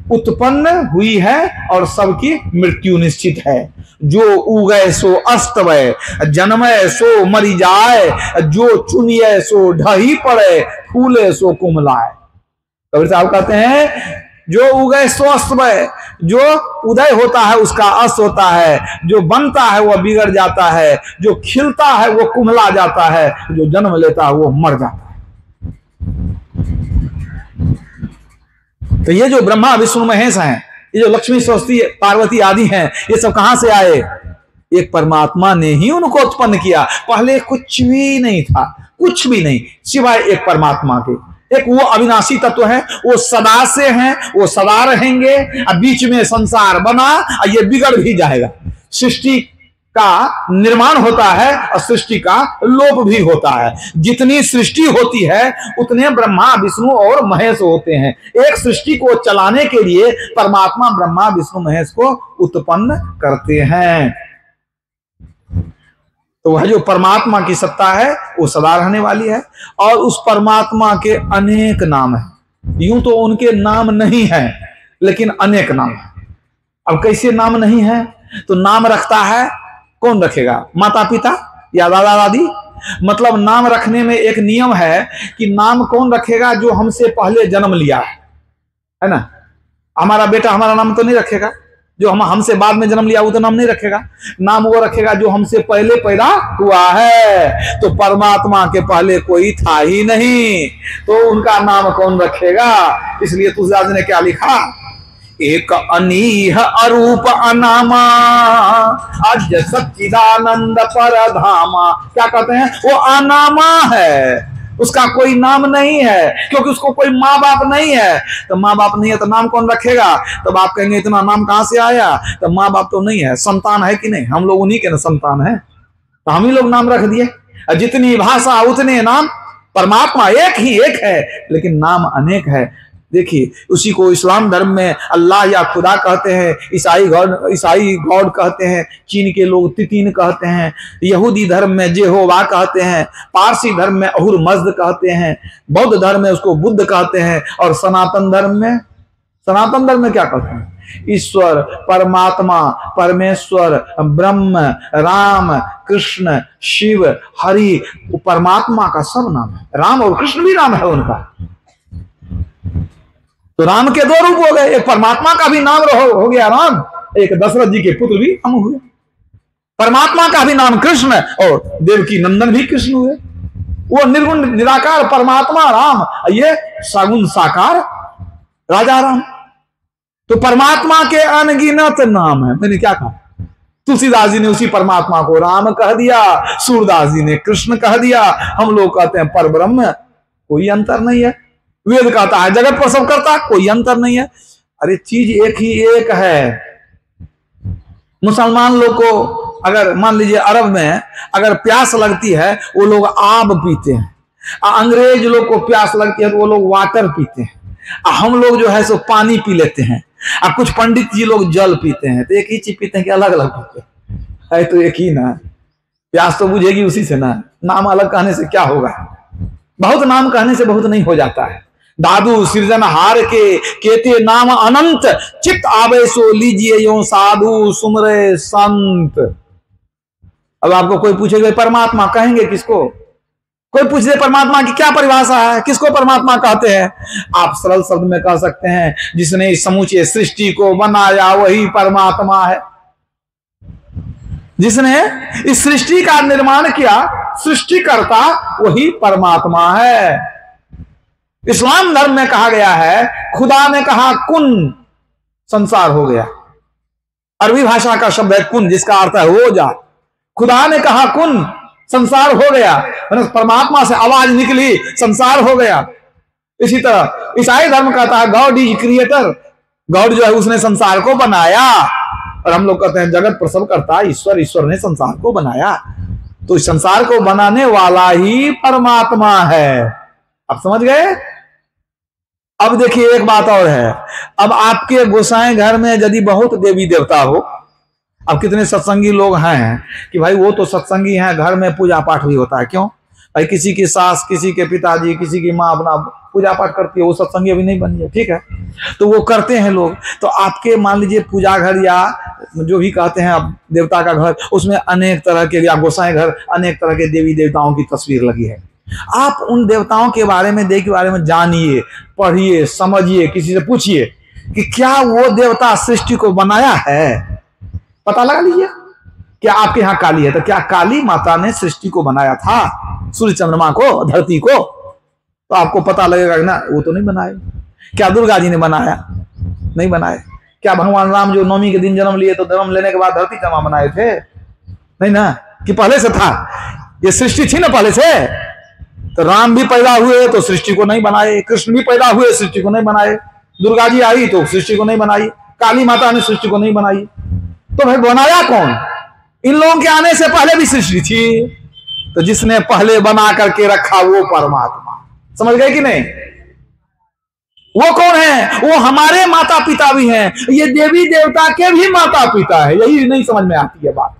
उत्पन्न हुई है और सबकी मृत्यु निश्चित है। जो उगए सो अस्तवय, जन्मय सो मरी जाए, जो चुनिए सो ढही पड़े, फूले सो कुमलाए। कबीर साहब कहते हैं जो उगय सो अस्तमय, जो उदय होता है उसका अस्त होता है, जो बनता है वह बिगड़ जाता है, जो खिलता है वो कुम्हला जाता है, जो जन्म लेता है वो मर जाता है। तो ये जो ब्रह्मा विष्णु महेश हैं, ये जो लक्ष्मी सरस्वती पार्वती आदि हैं, ये सब कहां से आए? एक परमात्मा ने ही उनको उत्पन्न किया। पहले कुछ भी नहीं था, कुछ भी नहीं, सिवाय एक परमात्मा के। एक वो अविनाशी तत्व है, वो सदा से हैं, वो सदा रहेंगे। अब बीच में संसार बना और ये बिगड़ भी जाएगा। सृष्टि का निर्माण होता है और सृष्टि का लोप भी होता है। जितनी सृष्टि होती है उतने ब्रह्मा विष्णु और महेश होते हैं। एक सृष्टि को चलाने के लिए परमात्मा ब्रह्मा विष्णु महेश को उत्पन्न करते हैं। तो वह जो परमात्मा की सत्ता है वो सदा रहने वाली है और उस परमात्मा के अनेक नाम हैं। यूं तो उनके नाम नहीं है, लेकिन अनेक नाम है। अब कैसे नाम नहीं है? तो नाम रखता है कौन रखेगा? माता पिता या दादा दादी? मतलब नाम रखने में एक नियम है कि नाम कौन रखेगा? जो हमसे पहले जन्म लिया है ना। हमारा बेटा हमारा नाम तो नहीं रखेगा, जो हमसे बाद में जन्म लिया वो तो नाम नहीं रखेगा। नाम वो रखेगा जो हमसे पहले पैदा हुआ है। तो परमात्मा के पहले कोई था ही नहीं, तो उनका नाम कौन रखेगा? इसलिए तुलसीदास ने क्या लिखा? एक अनीह अरूप अनामा अज सच्चिदानंद परधामा। क्या कहते हैं? वो अनामा है, उसका कोई नाम नहीं है, क्योंकि उसको कोई माँ बाप नहीं है। तो माँ बाप नहीं है तो नाम कौन रखेगा? तब आप कहेंगे इतना नाम कहां से आया? तो माँ बाप तो नहीं है, संतान है कि नहीं? हम लोग उन्हीं के ना संतान है, तो हम ही लोग नाम रख दिए। जितनी भाषा उतने नाम। परमात्मा एक ही एक है, लेकिन नाम अनेक है। देखिए, उसी को इस्लाम धर्म में अल्लाह या खुदा कहते हैं, ईसाई गॉड कहते हैं, चीन के लोग तितीन कहते हैं, यहूदी धर्म में जेहोवा कहते हैं, पारसी धर्म में अहुर मज्द कहते हैं, बौद्ध धर्म में उसको बुद्ध कहते हैं, और सनातन धर्म में क्या कहते हैं? ईश्वर, परमात्मा, परमेश्वर, ब्रह्म, राम, कृष्ण, शिव, हरि, परमात्मा का सब नाम है। राम और कृष्ण भी नाम है उनका। तो राम के दो रूप हो गए, एक परमात्मा का भी नाम हो गया राम, एक दशरथ जी के पुत्र भी हम हुए। परमात्मा का भी नाम कृष्ण और देवकी नंदन भी कृष्ण हुए। वो निर्गुण निराकार परमात्मा राम, ये सगुण साकार राजा राम। तो परमात्मा के अनगिनत नाम है। मैंने क्या कहा? तुलसीदास जी ने उसी परमात्मा को राम कह दिया, सूरदास जी ने कृष्ण कह दिया, हम लोग कहते हैं परब्रह्म। कोई अंतर नहीं है। वेद कहता है जगत प्रसव करता, कोई अंतर नहीं है। अरे चीज एक ही एक है। मुसलमान लोग को अगर मान लीजिए अरब में अगर प्यास लगती है वो लोग आब पीते हैं, अंग्रेज लोग को प्यास लगती है तो वो लोग वाटर पीते हैं, हम लोग जो है सो पानी पी लेते हैं। अब कुछ पंडित जी लोग जल पीते हैं। तो एक ही चीज पीते हैं कि अलग अलग पीते हैं? तो एक ही ना। प्यास तो बुझेगी उसी से ना। नाम अलग कहने से क्या होगा? बहुत नाम कहने से बहुत नहीं हो जाता है। दादू सृजनहार के केते नाम अनंत, चित्त आवे सो लीजिए यो साधु सुमरे संत। अब आपको कोई पूछेगा परमात्मा कहेंगे किसको? कोई पूछ दे परमात्मा की क्या परिभाषा है, किसको परमात्मा कहते हैं? आप सरल शब्द में कह सकते हैं जिसने इस समूचे सृष्टि को बनाया वही परमात्मा है। जिसने इस सृष्टि का निर्माण किया, सृष्टिकर्ता वही परमात्मा है। इस्लाम धर्म में कहा गया है, खुदा ने कहा कुन, संसार हो गया। अरबी भाषा का शब्द है कुन, जिसका अर्थ है हो जा। खुदा ने कहा कुन, संसार हो गया। परमात्मा से आवाज निकली, संसार हो गया। इसी तरह ईसाई धर्म कहता है गॉड इज क्रिएटर, गॉड जो है उसने संसार को बनाया। और हम लोग कहते हैं जगत प्रसव करता ईश्वर, ईश्वर ने संसार को बनाया। तो इस संसार को बनाने वाला ही परमात्मा है। अब समझ गए? अब देखिए एक बात और है। अब आपके गोसाई घर में यदि बहुत देवी देवता हो, अब कितने सत्संगी लोग हैं कि भाई वो तो सत्संगी हैं, घर में पूजा पाठ भी होता है। क्यों भाई? किसी की सास, किसी के पिताजी, किसी की माँ अपना पूजा पाठ करती है, वो सत्संगी अभी नहीं बनी है, ठीक है, तो वो करते हैं लोग। तो आपके मान लीजिए पूजा घर या जो भी कहते हैं आप देवता का घर, उसमें अनेक तरह के, या गोसाई घर, अनेक तरह के देवी देवताओं की तस्वीर लगी है। आप उन देवताओं के बारे में, देव के बारे में जानिए, पढ़िए, समझिए, किसी से पूछिए कि क्या वो देवता सृष्टि को बनाया है? पता लगा लीजिए। क्या आपके यहां काली है तो क्या काली माता ने सृष्टि को बनाया था, सूर्य चंद्रमा को, धरती को? तो आपको पता लगेगा ना वो तो नहीं बनाए। क्या दुर्गा जी ने बनाया? नहीं बनाए। क्या भगवान राम जो नवमी के दिन जन्म लिए तो जन्म लेने के बाद धरती चंद्रमा बनाए थे? नहीं ना, कि पहले से था? ये सृष्टि थी ना पहले से। तो राम भी पैदा हुए तो सृष्टि को नहीं बनाए, कृष्ण भी पैदा हुए सृष्टि को नहीं बनाए, दुर्गा जी आई तो सृष्टि को नहीं बनाई, काली माता ने सृष्टि को नहीं बनाई। तो भाई बनाया कौन? इन लोगों के आने से पहले भी सृष्टि थी। तो जिसने पहले बना करके रखा वो परमात्मा। समझ गए कि नहीं? वो कौन है? वो हमारे माता पिता भी हैं, ये देवी देवता के भी माता पिता है। यही नहीं समझ में आती है बात।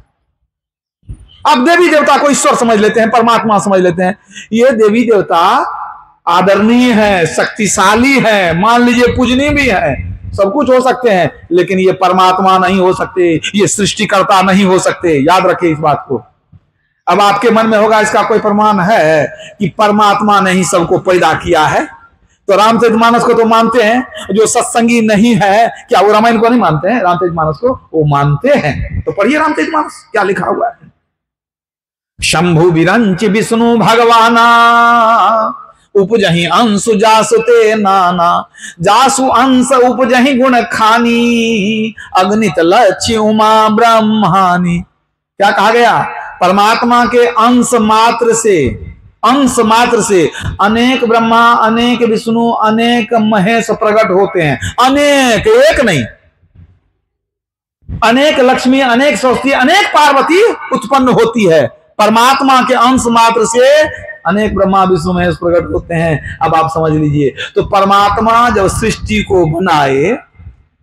अब देवी देवता को ईश्वर समझ लेते हैं, परमात्मा समझ लेते हैं। ये देवी देवता आदरणीय है, शक्तिशाली है, मान लीजिए पूजनीय भी है, सब कुछ हो सकते हैं, लेकिन ये परमात्मा नहीं हो सकते, ये सृष्टिकर्ता नहीं हो सकते। याद रखिए इस बात को। अब आपके मन में होगा इसका कोई प्रमाण है कि परमात्मा ने ही सबको पैदा किया है? तो रामचरितमानस को तो मानते हैं। जो सत्संगी नहीं है, क्या वो रामायण को नहीं मानते हैं? रामचरितमानस को वो मानते हैं। तो पढ़िए रामचरितमानस, क्या लिखा हुआ है। शंभु विरंच विष्णु भगवाना, उपजहि अंशु जासु ते नाना, जासु अंश उपजहि गुण खानी, अग्नित लक्ष्य उमा ब्रह्मानी। क्या कहा गया? परमात्मा के अंश मात्र से अनेक ब्रह्मा, अनेक विष्णु, अनेक महेश प्रकट होते हैं। अनेक, एक नहीं, अनेक लक्ष्मी, अनेक सरस्वती, अनेक पार्वती उत्पन्न होती है। परमात्मा के अंश मात्र से अनेक ब्रह्मा विष्णु महेश प्रकट होते हैं। अब आप समझ लीजिए। तो परमात्मा जब सृष्टि को बनाए,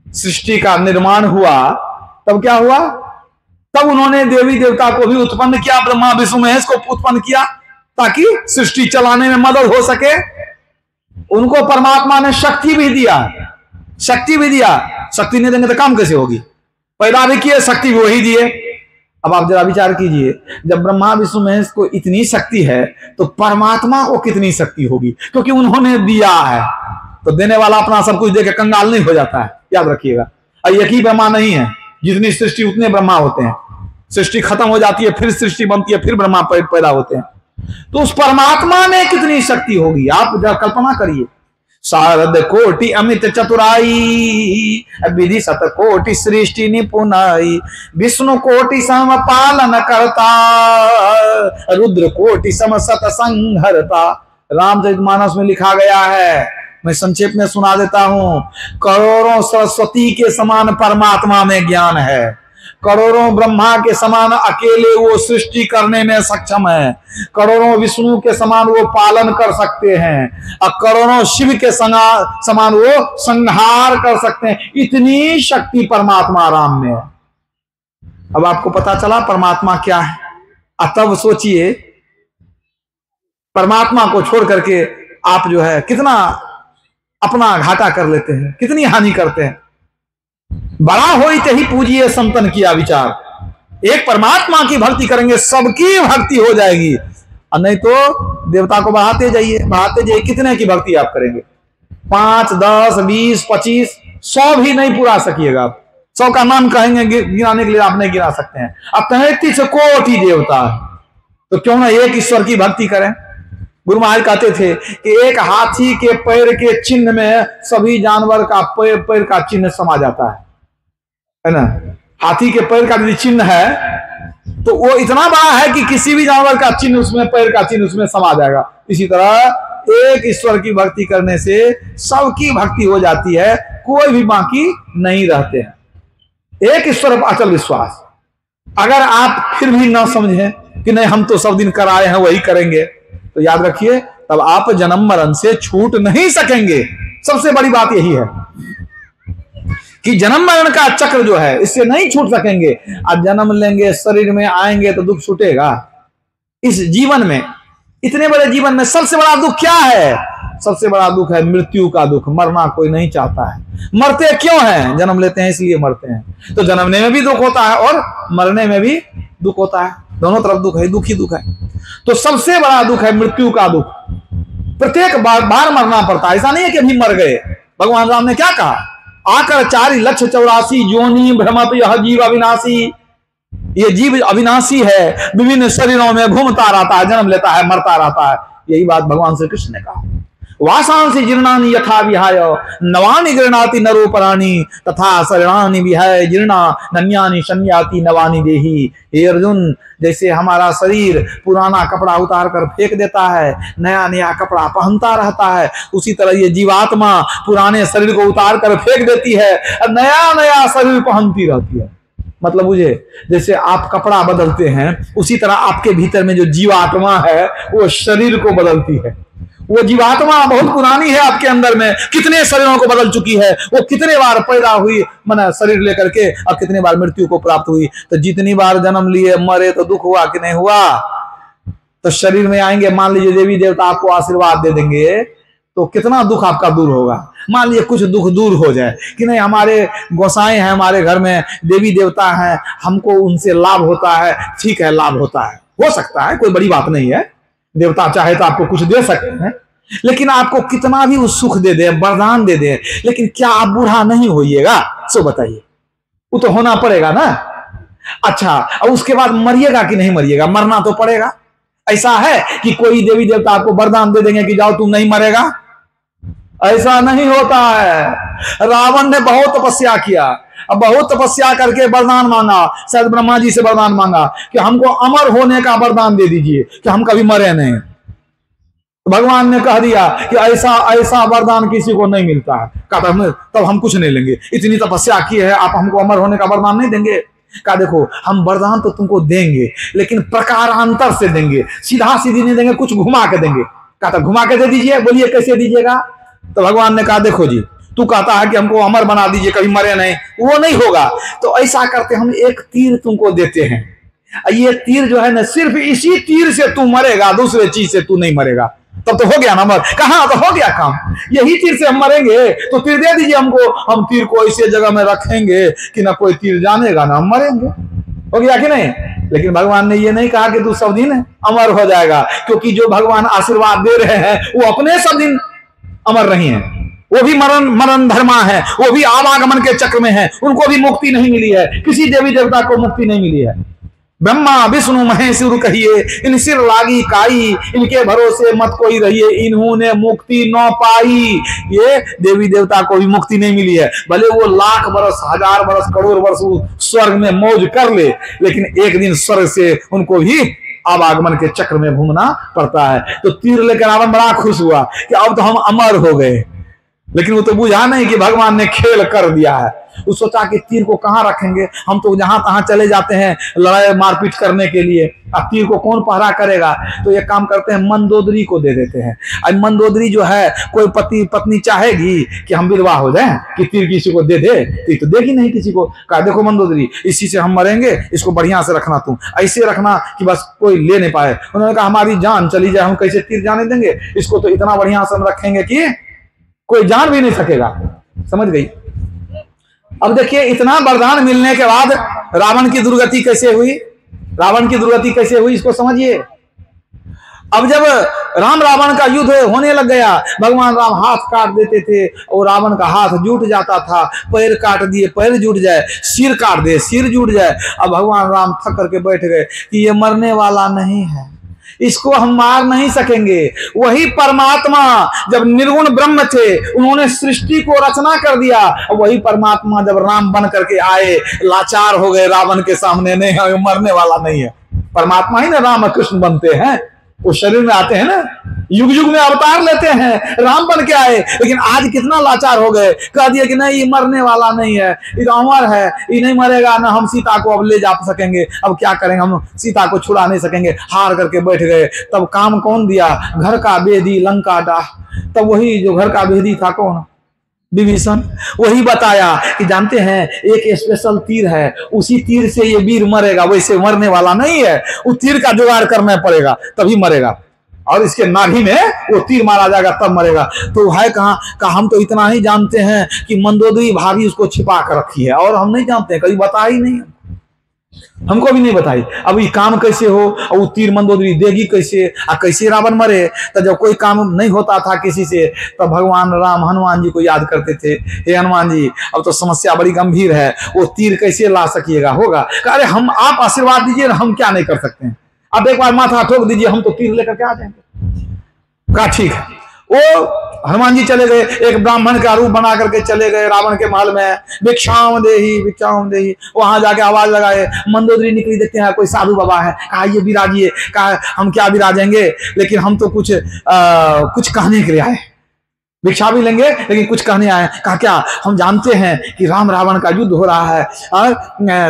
सृष्टि का निर्माण हुआ, तब क्या हुआ? तब उन्होंने देवी देवता को भी उत्पन्न किया, ब्रह्मा विष्णु महेश को उत्पन्न किया, ताकि सृष्टि चलाने में मदद हो सके। उनको परमात्मा ने शक्ति भी दिया। शक्ति नहीं देंगे तो काम कैसे होगी? पैदा भी किए, शक्ति भी वही दिए। अब आप जरा विचार कीजिए, जब ब्रह्मा विष्णु महेश को इतनी शक्ति है तो परमात्मा को कितनी शक्ति होगी? क्योंकि उन्होंने दिया है। तो देने वाला अपना सब कुछ देकर कंगाल नहीं हो जाता है, याद रखिएगा। और एक ही ब्रह्मा नहीं है, जितनी सृष्टि उतने ब्रह्मा होते हैं। सृष्टि खत्म हो जाती है, फिर सृष्टि बनती है, फिर ब्रह्मा पैदा होते हैं। तो उस परमात्मा में कितनी शक्ति होगी, आप जरा कल्पना करिए। शारद कोटि अमित चतुराई, विधि सत कोटि सृष्टि निपुनाई, विष्णु कोटि सम पालन करता, रुद्र कोटि सम सत संहरता। रामचरितमानस में लिखा गया है, मैं संक्षेप में सुना देता हूं। करोड़ों सरस्वती के समान परमात्मा में ज्ञान है, करोड़ों ब्रह्मा के समान अकेले वो सृष्टि करने में सक्षम है, करोड़ों विष्णु के समान वो पालन कर सकते हैं, और करोड़ों शिव के समान वो संहार कर सकते हैं। इतनी शक्ति परमात्मा राम में है। अब आपको पता चला परमात्मा क्या है। तब सोचिए, परमात्मा को छोड़ करके आप जो है कितना अपना घाटा कर लेते हैं, कितनी हानि करते हैं। बड़ा होई ते ही पूजिए संतन किया विचार। एक परमात्मा की भक्ति करेंगे, सबकी भक्ति हो जाएगी। और नहीं तो देवता को बढ़ाते जाइए। कितने की भक्ति आप करेंगे? 5, 10, 20, 25, 100 भी नहीं पुरा सकिएगा आप। 100 का नाम कहेंगे, गिनाने के लिए आप नहीं गिना सकते हैं। अब 33 कोटि देवता, तो क्यों ना एक ईश्वर की भक्ति करें। गुरु महाराज कहते थे कि एक हाथी के पैर के चिन्ह में सभी जानवर का पैर का चिन्ह समा जाता है ना। हाथी के पैर का यदि चिन्ह है तो वो इतना बड़ा है कि किसी भी जानवर का चिन्ह उसमें, पैर का चिन्ह उसमें समा जाएगा। इसी तरह एक ईश्वर की भक्ति करने से सबकी भक्ति हो जाती है, कोई भी बाकी नहीं रहते हैं। एक ईश्वर पर अचल विश्वास। अगर आप फिर भी ना समझें कि नहीं हम तो सब दिन कराए हैं वही करेंगे, तो याद रखिए तब आप जन्म मरण से छूट नहीं सकेंगे। सबसे बड़ी बात यही है कि जन्म मरण का चक्र जो है इससे नहीं छूट सकेंगे। आप जन्म लेंगे, शरीर में आएंगे तो दुख छूटेगा। इस जीवन में, इतने बड़े जीवन में सबसे बड़ा दुख क्या है? सबसे बड़ा दुख है मृत्यु का दुख। मरना कोई नहीं चाहता है। मरते क्यों हैं? जन्म लेते हैं इसलिए मरते हैं। तो जन्मने में भी दुख होता है और मरने में भी दुख होता है। दोनों तरफ दुख है, दुख ही दुख है। तो सबसे बड़ा दुख है मृत्यु का दुख। प्रत्येक बार मरना पड़ता है। ऐसा नहीं है कि अभी मर गए। भगवान राम ने क्या कहा? आकर 4,84,00,000 योनि भ्रमत यह जीव अविनाशी। ये जीव अविनाशी है, विभिन्न शरीरों में घूमता रहता है, जन्म लेता है, मरता रहता है। यही बात भगवान श्री कृष्ण ने कहा। वासांसि जीर्णानि यथा विहाय नवानि गृह्णाति नरोपराणि तथा शरीराणि विहाय जीर्णा नन्यानि शन्याति नवानि देहि। हे अर्जुन, जैसे हमारा शरीर पुराना कपड़ा उतार कर फेंक देता है, नया नया कपड़ा पहनता रहता है, उसी तरह ये जीवात्मा पुराने शरीर को उतार कर फेंक देती है, नया नया शरीर पहनती रहती है। मतलब बुझे, जैसे आप कपड़ा बदलते हैं, उसी तरह आपके भीतर में जो जीवात्मा है वो शरीर को बदलती है। वो जीवात्मा बहुत पुरानी है आपके अंदर में, कितने शरीरों को बदल चुकी है, वो कितने बार पैदा हुई माना शरीर लेकर के, और कितने बार मृत्यु को प्राप्त हुई। तो जितनी बार जन्म लिए, मरे, तो दुख हुआ कि नहीं हुआ। तो शरीर में आएंगे, मान लीजिए देवी देवता आपको आशीर्वाद दे देंगे, तो कितना दुख आपका दूर होगा। मान लीजिए कुछ दुख दूर हो जाए कि नहीं, हमारे गोसाएं हैं, हमारे घर में देवी देवता हैं, हमको उनसे लाभ होता है, ठीक है, लाभ होता है, हो सकता है, कोई बड़ी बात नहीं है। देवता चाहे तो आपको कुछ दे सकते हैं, लेकिन आपको कितना भी वो सुख दे दे, वरदान दे दे, लेकिन क्या आप बूढ़ा नहीं होइएगा? सो बताइए, वो तो होना पड़ेगा ना। अच्छा, और उसके बाद मरिएगा कि नहीं मरिएगा? मरना तो पड़ेगा। ऐसा है कि कोई देवी देवता आपको वरदान दे देंगे कि जाओ तुम नहीं मरेगा? ऐसा नहीं होता है। रावण ने बहुत तपस्या किया, अब बहुत तपस्या करके वरदान मांगा, शायद ब्रह्मा जी से वरदान मांगा कि हमको अमर होने का वरदान दे दीजिए कि हम कभी मरे नहीं। तो भगवान ने कह दिया कि ऐसा ऐसा वरदान किसी को नहीं मिलता है। कहा तब हम कुछ नहीं लेंगे, इतनी तपस्या की है, आप हमको अमर होने का वरदान नहीं देंगे? कहा देखो, हम वरदान तो तुमको देंगे, लेकिन प्रकारांतर से देंगे, सीधा सीधी नहीं देंगे, कुछ घुमा के देंगे। कहा था घुमा के दे दीजिए, बोलिए कैसे दीजिएगा? तो भगवान ने कहा देखो जी, तू कहता है कि हमको अमर बना दीजिए, कभी मरे नहीं, वो नहीं होगा। तो ऐसा करते, हम एक तीर तुमको देते हैं, ये तीर जो है ना, सिर्फ इसी तीर से तू मरेगा, दूसरे चीज से तू नहीं मरेगा। तब तो हो गया ना अमर। कहा तो हो गया काम, यही तीर से हम मरेंगे, तो तीर दे दीजिए हमको, हम तीर को ऐसे जगह में रखेंगे कि ना कोई तीर जानेगा ना हम मरेंगे। हो गया कि नहीं? लेकिन भगवान ने ये नहीं कहा कि तू सब दिन अमर हो जाएगा, क्योंकि जो भगवान आशीर्वाद दे रहे हैं वो अपने सब दिन अमर नहीं है, वो भी मरण धर्मा है, वो भी आवागमन के चक्र में है, उनको भी मुक्ति नहीं मिली है, किसी देवी देवता को मुक्ति नहीं मिली है। ब्रह्मा विष्णु महेश्वर कहिए, इन सिर लागी काई, इनके भरोसे मत कोई रहिए, इन्होंने मुक्ति न पाई। ये देवी देवता को भी मुक्ति नहीं मिली है, भले वो लाख बरस, हजार बरस, करोड़ वर्ष स्वर्ग में मौज कर ले, लेकिन एक दिन स्वर्ग से उनको भी आवागमन के चक्र में घूमना पड़ता है। तो तीर लेकर रावण बड़ा खुश हुआ कि अब तो हम अमर हो गए, लेकिन वो तो बुझा नहीं कि भगवान ने खेल कर दिया है। वो सोचा कि तीर को कहां रखेंगे, हम तो जहां तहां चले जाते हैं लड़ाई मारपीट करने के लिए, अब तीर को कौन पहरा करेगा? तो ये काम करते हैं, मंदोदरी को दे देते हैं। अब मंदोदरी जो है, कोई पति पत्नी चाहेगी कि हम विधवा हो जाएं कि तीर किसी को दे दे, तीर तो देगी नहीं किसी को। कहा देखो मंदोदरी, इसी से हम मरेंगे, इसको बढ़िया से रखना, तुम ऐसे रखना कि बस कोई ले नहीं पाए। उन्होंने कहा हमारी जान चली जाए, हम कैसे तीर जाने देंगे, इसको तो इतना बढ़िया से हम रखेंगे कि कोई जान भी नहीं सकेगा। समझ गई? अब देखिए, इतना वरदान मिलने के बाद रावण की दुर्गति कैसे हुई, रावण की दुर्गति कैसे हुई, इसको समझिए। अब जब राम रावण का युद्ध होने लग गया, भगवान राम हाथ काट देते थे और रावण का हाथ जुट जाता था, पैर काट दिए पैर जुट जाए, सिर काट दे सिर जुट जाए। अब भगवान राम थक करके बैठ गए कि ये मरने वाला नहीं है, इसको हम मार नहीं सकेंगे। वही परमात्मा जब निर्गुण ब्रह्म थे, उन्होंने सृष्टि को रचना कर दिया, वही परमात्मा जब राम बन करके आए, लाचार हो गए रावण के सामने, नहीं मरने वाला नहीं है। परमात्मा ही ना राम कृष्ण बनते हैं, वो शरीर में आते हैं ना, युग युग में अवतार लेते हैं, राम बन के आए, लेकिन आज कितना लाचार हो गए, कह दिया कि नहीं ये मरने वाला नहीं है, ये तो अमर है, ये नहीं मरेगा ना, हम सीता को अब ले जा सकेंगे, अब क्या करेंगे, हम सीता को छुड़ा नहीं सकेंगे, हार करके बैठ गए। तब काम कौन दिया? घर का बेदी लंका डाह। तब वही जो घर का बेदी था कौन? विभीषण। वही बताया कि जानते हैं एक स्पेशल तीर है, उसी तीर से ये वीर मरेगा, वैसे मरने वाला नहीं है, उस तीर का जुगाड़ करना पड़ेगा तभी मरेगा, और इसके नाभि में वो तीर मारा जाएगा तब मरेगा। तो है कहाँ का, हम तो इतना ही जानते हैं कि मंदोदरी भाभी उसको छिपा कर रखी है, और हम नहीं जानते हैं, कभी बता ही नहीं। हमको भी नहीं बताई। अब ये काम कैसे हो, और वो तीर मंदोदरी देगी कैसे, और कैसे रावण मरे। तो जब कोई काम नहीं होता था किसी से, तो भगवान राम हनुमान जी को याद करते थे, हे हनुमान जी अब तो समस्या बड़ी गंभीर है, वो तीर कैसे ला सकिएगा, होगा। अरे हम, आप आशीर्वाद दीजिए, हम क्या नहीं कर सकते हैं, अब एक बार माथा ठोक दीजिए, हम तो तीर लेकर के आ जाएंगे। कहा ठीक है। वो हनुमान जी चले गए, एक ब्राह्मण का रूप बना करके चले गए रावण के महल में, भिक्षाम देही भिक्षाम देही। वहां जाके आवाज लगाए, मंदोदरी निकली, देखते हैं कोई साधु बाबा है, कहा ये विराजिए। कहा हम क्या विराजेंगे, लेकिन हम तो कुछ कहने के लिए आए, भिक्षा भी लेंगे लेकिन कुछ कहने आए। कहा क्या, हम जानते हैं कि राम रावण का युद्ध हो रहा है, और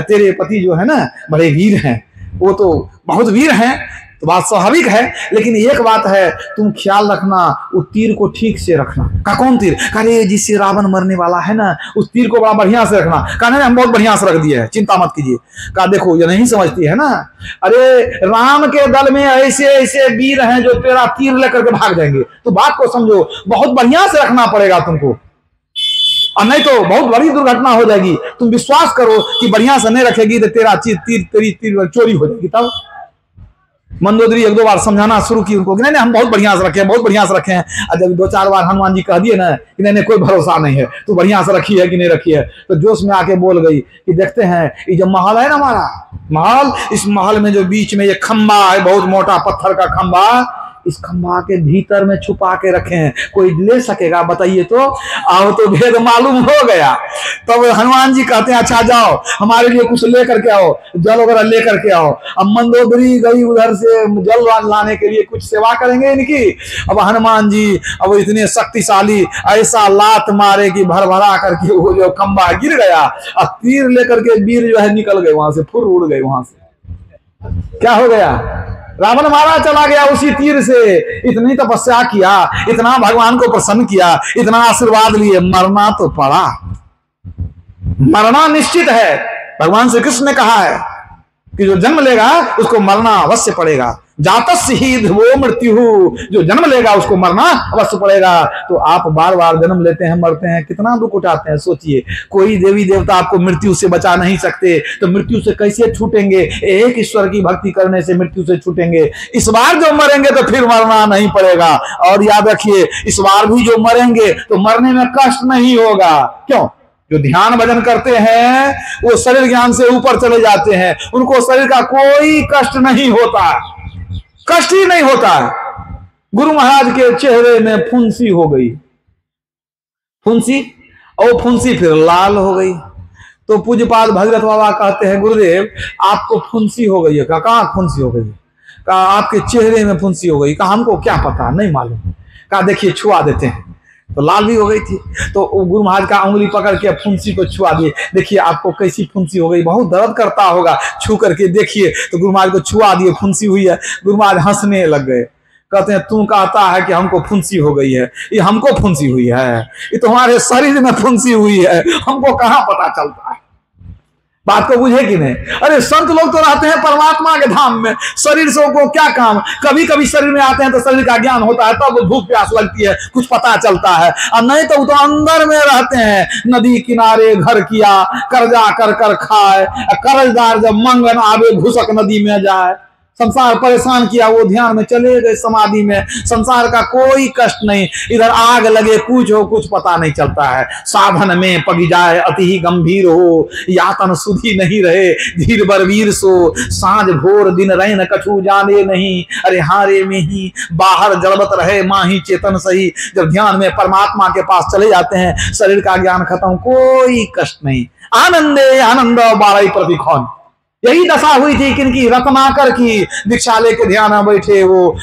तेरे पति जो है ना बड़े वीर हैं, वो तो बहुत वीर हैं, तो बात स्वाभाविक है, लेकिन एक बात है, तुम ख्याल रखना, उस तीर को ठीक से रखना। कहा कौन तीर? अरे जिससे रावण मरने वाला है ना, उस तीर को बड़ा बढ़िया से रखना। कहा नहीं, हम बहुत बढ़िया से रख दिए हैं, चिंता मत कीजिए। कहा देखो ये नहीं समझती है ना, अरे राम के दल में ऐसे ऐसे वीर हैं जो तेरा तीर लेकर के भाग जाएंगे, तो बात को समझो, बहुत बढ़िया से रखना पड़ेगा तुमको, और नहीं तो बहुत बड़ी दुर्घटना हो जाएगी। तुम विश्वास करो कि बढ़िया से नहीं रखेगी तो तेरा तेरी तीर चोरी हो जाएगी। तब मंदोदरी एक दो बार समझाना शुरू की उनको कि नहीं हम बहुत बढ़िया से रखे हैं, बहुत बढ़िया से रखे हैं। और जब दो चार बार हनुमान जी कह दिए ना कि नहीं कोई भरोसा नहीं है, तू बढ़िया से रखी है कि नहीं रखी है, तो जोश में आके बोल गई कि देखते हैं ये जो महल है ना हमारा महल, इस महल में जो बीच में ये खंबा है, बहुत मोटा पत्थर का खंबा, इस खंबा के भीतर में छुपा के रखे हैं, कोई ले सकेगा बताइए तो? आओ तो भेद मालूम हो गया। तब हनुमान जी कहते हैं अच्छा जाओ हमारे लिए कुछ लेकर के आओ, जल वगैरह लेकर के आओ। अब मंदोदरी गई उधर से जल लाने के लिए, कुछ सेवा करेंगे इनकी। अब हनुमान जी अब इतने शक्तिशाली, ऐसा लात मारे कि भर भरा करके वो जो खंबा गिर गया, और तीर लेकर के वीर जो है निकल गए वहां से, फुर उड़ गए वहां से। क्या हो गया? रावण मारा चला गया उसी तीर से। इतनी तपस्या किया, इतना भगवान को प्रसन्न किया, इतना आशीर्वाद लिए, मरना तो पड़ा, मरना निश्चित है। भगवान श्री कृष्ण ने कहा है कि जो जन्म लेगा उसको मरना अवश्य पड़ेगा, जातस्य ही ध्रुवो मृत्यु, जो जन्म लेगा उसको मरना अवश्य पड़ेगा। तो आप बार बार जन्म लेते हैं, मरते हैं, कितना दुख उठाते हैं। सोचिए, कोई देवी देवता आपको मृत्यु से बचा नहीं सकते, तो मृत्यु से कैसे छूटेंगे? एक ईश्वर की भक्ति करने से मृत्यु से छूटेंगे। इस बार जो मरेंगे तो फिर मरना नहीं पड़ेगा। और याद रखिए, इस बार भी जो मरेंगे तो मरने में कष्ट नहीं होगा। क्यों? जो ध्यान भजन करते हैं वो शरीर ज्ञान से ऊपर चले जाते हैं, उनको शरीर का कोई कष्ट नहीं होता, कष्ट ही नहीं होता। गुरु महाराज के चेहरे में फुंसी हो गई, फुंसी, और फुंसी फिर लाल हो गई। तो पूज्यपाद भगवत बाबा कहते हैं गुरुदेव आपको फुंसी हो गई है। कहा फुंसी हो गई? कहा आपके चेहरे में फुंसी हो गई। कहा हमको क्या पता, नहीं मालूम। कहा देखिए छुआ देते हैं, तो लाल भी हो गई थी। तो गुरु महाराज का उंगली पकड़ के फुंसी को छुआ दिए, देखिए आपको कैसी फुंसी हो गई, बहुत दर्द करता होगा, छू करके देखिए। तो गुरु महाराज को छुआ दिए, फुंसी हुई है। गुरु महाराज हंसने लग गए, कहते हैं तू कहता है कि हमको फुंसी हो गई है, ये हमको फुंसी हुई है, ये तुम्हारे शरीर में फुंसी हुई है, हमको कहाँ पता चलता है। बात को बुझे कि नहीं? अरे संत लोग तो रहते हैं परमात्मा के धाम में, शरीर से उनको क्या काम? कभी कभी शरीर में आते हैं तो शरीर का ज्ञान होता है, तब भूख प्यास लगती है, कुछ पता चलता है, और नहीं तो अंदर में रहते हैं। नदी किनारे घर किया, कर्जा कर कर खाए, कर्जदार जब मंगन आवे घुसक नदी में जाए। संसार परेशान किया, वो ध्यान में चले गए, समाधि में। संसार का कोई कष्ट नहीं, इधर आग लगे कुछ हो, कुछ पता नहीं चलता है। साधन में पगी जाए अति ही गंभीर हो, यातन सुधी नहीं रहे धीर बरवीर सो। सांझ भोर दिन रैन कछु जाने नहीं, अरे हारे में ही बाहर जड़बत रहे माही चेतन सही। जब ध्यान में परमात्मा के पास चले जाते हैं, शरीर का ज्ञान खत्म, कोई कष्ट नहीं। आनंदे आनंद बारह प्रतिखौन, यही दशा हुई थी किनकी? रत्नाकर की। दीक्षा लेके ध्यान में बैठे, वो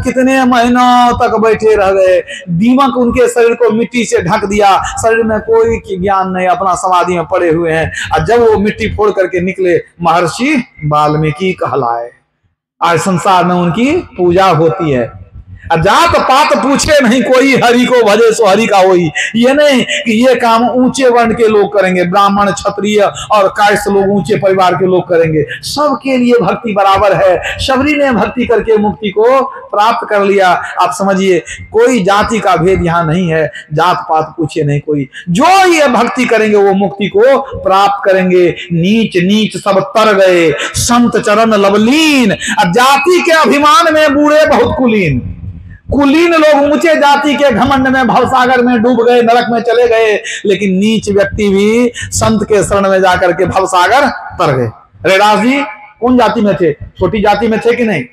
कितने महीनों तक बैठे रह गए, दीमक उनके शरीर को मिट्टी से ढक दिया, शरीर में कोई ज्ञान नहीं, अपना समाधि में पड़े हुए हैं। और जब वो मिट्टी फोड़ करके निकले, महर्षि वाल्मीकि कहलाए। आज संसार में उनकी पूजा होती है। जात पात पूछे नहीं कोई, हरि को भजे सो हरि का होई। ये नहीं कि ये काम ऊंचे वर्ण के लोग करेंगे, ब्राह्मण क्षत्रिय और कायस्थ लोग ऊंचे परिवार के लोग करेंगे, सबके लिए भक्ति बराबर है। शबरी ने भक्ति करके मुक्ति को प्राप्त कर लिया। आप समझिए कोई जाति का भेद यहां नहीं है, जात पात पूछे नहीं कोई, जो ये भक्ति करेंगे वो मुक्ति को प्राप्त करेंगे। नीच नीच सब तर गए संत चरण लवलीन, जाति के अभिमान में बूढ़े बहुत कुलीन। कुलीन लोग ऊंचे जाति के घमंड में भवसागर में डूब गए, नरक में चले गए, लेकिन नीच व्यक्ति भी संत के शरण में जाकर के भवसागर तर गए। रैदास जी कौन जाति में थे? छोटी जाति में थे कि नहीं?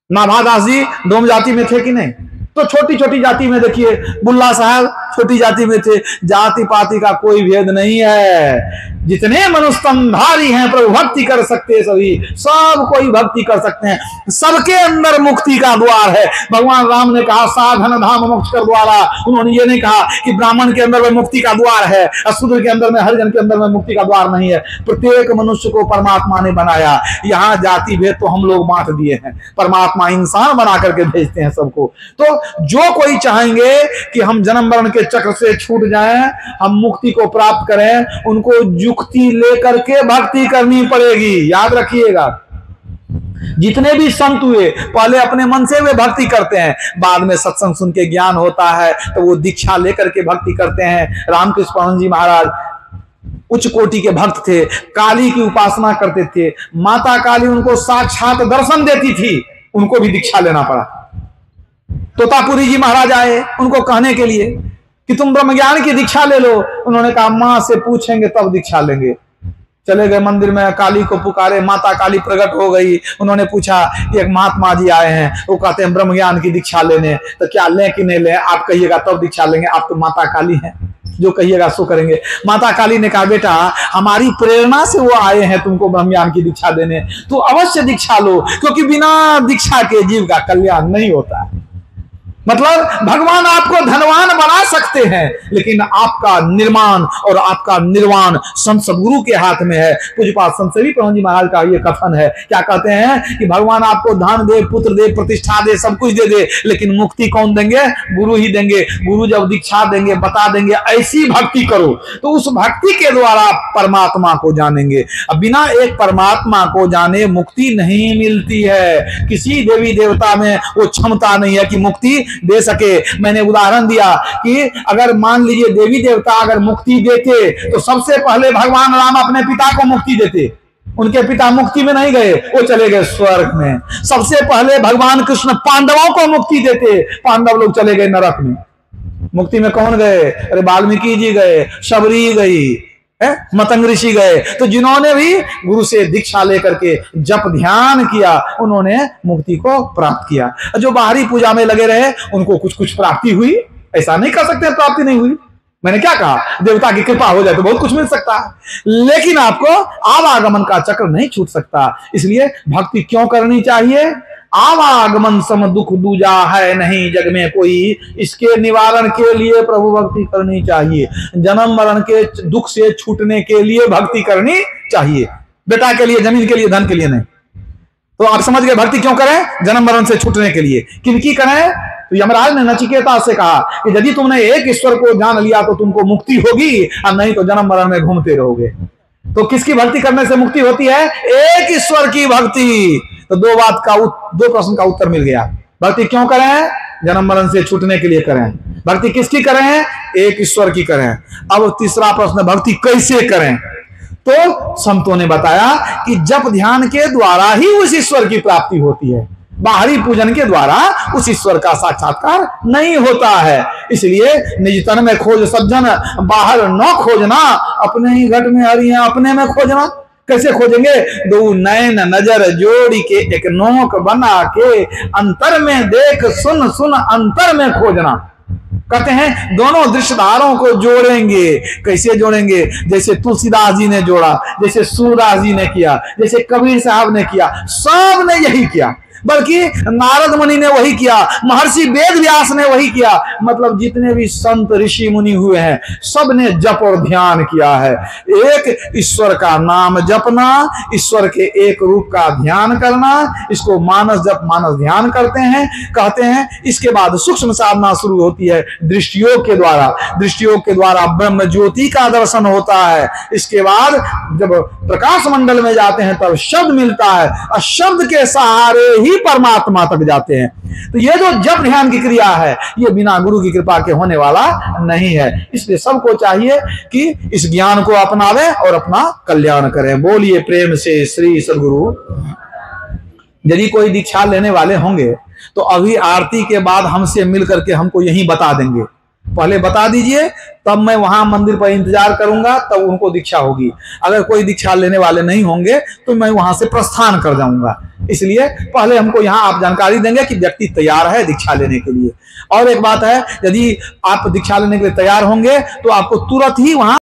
नाभादास जी डोम जाति में थे कि नहीं? तो छोटी छोटी जाति में देखिए, बुल्ला साहब छोटी जाति में थे। जाति पाति का कोई भेद नहीं है, जितने मनुस्तंधारी हैं प्रभु भक्ति कर सकते हैं, सभी सब कोई भक्ति कर सकते हैं, सबके अंदर मुक्ति का द्वार है। भगवान राम ने कहा साधन धाम मोक्ष कर द्वारा, उन्होंने ये नहीं कहा कि ब्राह्मण के अंदर में मुक्ति का द्वार है, शूद्र के अंदर में, हरिजन के अंदर में मुक्ति का द्वार नहीं है। प्रत्येक मनुष्य को परमात्मा ने बनाया। यहाँ जाति भेद तो हम लोग बांट दिए हैं, परमात्मा इंसान बना करके भेजते हैं सबको। तो जो कोई चाहेंगे कि हम जन्म मरण के चक्र से छूट जाएं, हम मुक्ति को प्राप्त करें, उनको युक्ति लेकर के भक्ति करनी पड़ेगी। याद रखिएगा, जितने भी संत हुए पहले अपने मन से वे भक्ति करते हैं, बाद में सत्संग सुन के ज्ञान होता है तो वो दीक्षा लेकर के भक्ति करते हैं। रामकृष्ण परमहंस जी महाराज उच्च कोटि के भक्त थे, काली की उपासना करते थे, माता काली उनको साक्षात दर्शन देती थी, उनको भी दीक्षा लेना पड़ा। तोतापुरी जी महाराज आए उनको कहने के लिए कि तुम ब्रह्म ज्ञान की दीक्षा ले लो, उन्होंने कहा मां से पूछेंगे तब दीक्षा लेंगे। चले गए मंदिर में, काली को पुकारे, माता काली प्रकट हो गई। उन्होंने पूछा कि एक महात्मा जी आए हैं, वो कहते हैं ब्रह्म ज्ञान की दीक्षा लेने, तो क्या लें कि नहीं लें? आप कहिएगा तब दीक्षा लेंगे, आप तो माता काली हैं, जो कहिएगा सो करेंगे। माता काली ने कहा बेटा हमारी प्रेरणा से वो आए हैं तुमको ब्रह्म ज्ञान की दीक्षा देने, तो अवश्य दीक्षा लो, क्योंकि बिना दीक्षा के जीव का कल्याण नहीं होता। मतलब भगवान आपको धनवान बना सकते हैं, लेकिन आपका निर्माण और आपका निर्वाण संत सद्गुरु के हाथ में है। पूज्यपाद संत सेवी प्रभु जी महाराज का ये कथन है, क्या कहते हैं कि भगवान आपको धन दे, पुत्र दे, प्रतिष्ठा दे, सब कुछ दे दे, लेकिन मुक्ति कौन देंगे? गुरु ही देंगे। गुरु जब दीक्षा देंगे, बता देंगे ऐसी भक्ति करो, तो उस भक्ति के द्वारा परमात्मा को जानेंगे। अब बिना एक परमात्मा को जाने मुक्ति नहीं मिलती है। किसी देवी देवता में वो क्षमता नहीं है कि मुक्ति दे सके। मैंने उदाहरण दिया कि अगर मान लीजिए देवी देवता अगर मुक्ति देते तो सबसे पहले भगवान राम अपने पिता को मुक्ति देते। उनके पिता मुक्ति में नहीं गए, वो चले गए स्वर्ग में। सबसे पहले भगवान कृष्ण पांडवों को मुक्ति देते, पांडव लोग चले गए नरक में। मुक्ति में कौन गए? अरे वाल्मीकि जी गए, शबरी गई, मतंग ऋषि गए। तो जिन्होंने भी गुरु से दीक्षा लेकर के जप ध्यान किया, उन्होंने मुक्ति को प्राप्त किया। जो बाहरी पूजा में लगे रहे उनको कुछ कुछ प्राप्ति हुई, ऐसा नहीं कर सकते प्राप्ति नहीं हुई। मैंने क्या कहा? देवता की कृपा हो जाए तो बहुत कुछ मिल सकता है, लेकिन आपको आवागमन का चक्र नहीं छूट सकता। इसलिए भक्ति क्यों करनी चाहिए? आवागमन सम दुख दूजा है नहीं जग में कोई, इसके निवारण के लिए प्रभु भक्ति करनी चाहिए। जन्म मरण के दुख से छूटने के लिए भक्ति करनी चाहिए। बेटा के लिए, जमीन के लिए, धन के लिए नहीं। तो आप समझ गए भक्ति क्यों करें? जन्म मरण से छूटने के लिए। किनकी करें? तो यमराज ने नचिकेता से कहा कि यदि तुमने एक ईश्वर को जान लिया तो तुमको मुक्ति होगी, और नहीं तो जन्म मरण में घूमते रहोगे। तो किसकी भक्ति करने से मुक्ति होती है? एक ईश्वर की भक्ति। तो दो प्रश्न का उत्तर मिल गया। भक्ति क्यों करें? जन्म मरण से छूटने के लिए करें। भक्ति किसकी करें? एक ईश्वर की करें। अब तीसरा प्रश्न, भक्ति कैसे करें? तो संतों ने बताया कि जप ध्यान के द्वारा ही उस ईश्वर की प्राप्ति होती है, बाहरी पूजन के द्वारा उस ईश्वर का साक्षात्कार नहीं होता है। इसलिए निज तन में खोज सज्जन, बाहर न खोजना, अपने ही घट में हरियां अपने में खोजना। कैसे खोजेंगे? दो नैन नजर जोड़ी के एक नोक बना के, अंतर में देख सुन सुन अंतर में खोजना। कहते हैं दोनों दृश्यधारों को जोड़ेंगे। कैसे जोड़ेंगे? जैसे तुलसीदास जी ने जोड़ा, जैसे सूरदास जी ने किया, जैसे कबीर साहब ने किया, सब ने यही किया। बल्कि नारद मुनि ने वही किया, महर्षि वेद व्यास ने वही किया। मतलब जितने भी संत ऋषि मुनि हुए हैं सब ने जप और ध्यान किया है। एक ईश्वर का नाम जपना, ईश्वर के एक रूप का ध्यान करना, इसको मानस जप मानस ध्यान करते हैं, कहते हैं। इसके बाद सूक्ष्म साधना शुरू होती है दृष्टियोग के द्वारा। दृष्टियोग के द्वारा ब्रह्म ज्योति का दर्शन होता है। इसके बाद जब प्रकाश मंडल में जाते हैं तब शब्द मिलता है और शब्द के सहारे ही परमात्मा तक जाते हैं। तो ये जो जप ध्यान की क्रिया है ये बिना गुरु की कृपा के होने वाला नहीं है। इसलिए सबको चाहिए कि इस ज्ञान को अपनावें और अपना कल्याण करें। बोलिए प्रेम से श्री सद्गुरु। यदि कोई दीक्षा लेने वाले होंगे तो अभी आरती के बाद हमसे मिल करके हमको यही बता देंगे, पहले बता दीजिए, तब मैं वहां मंदिर पर इंतजार करूंगा, तब उनको दीक्षा होगी। अगर कोई दीक्षा लेने वाले नहीं होंगे तो मैं वहां से प्रस्थान कर जाऊंगा। इसलिए पहले हमको यहाँ आप जानकारी देंगे कि व्यक्ति तैयार है दीक्षा लेने के लिए। और एक बात है, यदि आप दीक्षा लेने के लिए तैयार होंगे तो आपको तुरंत ही वहां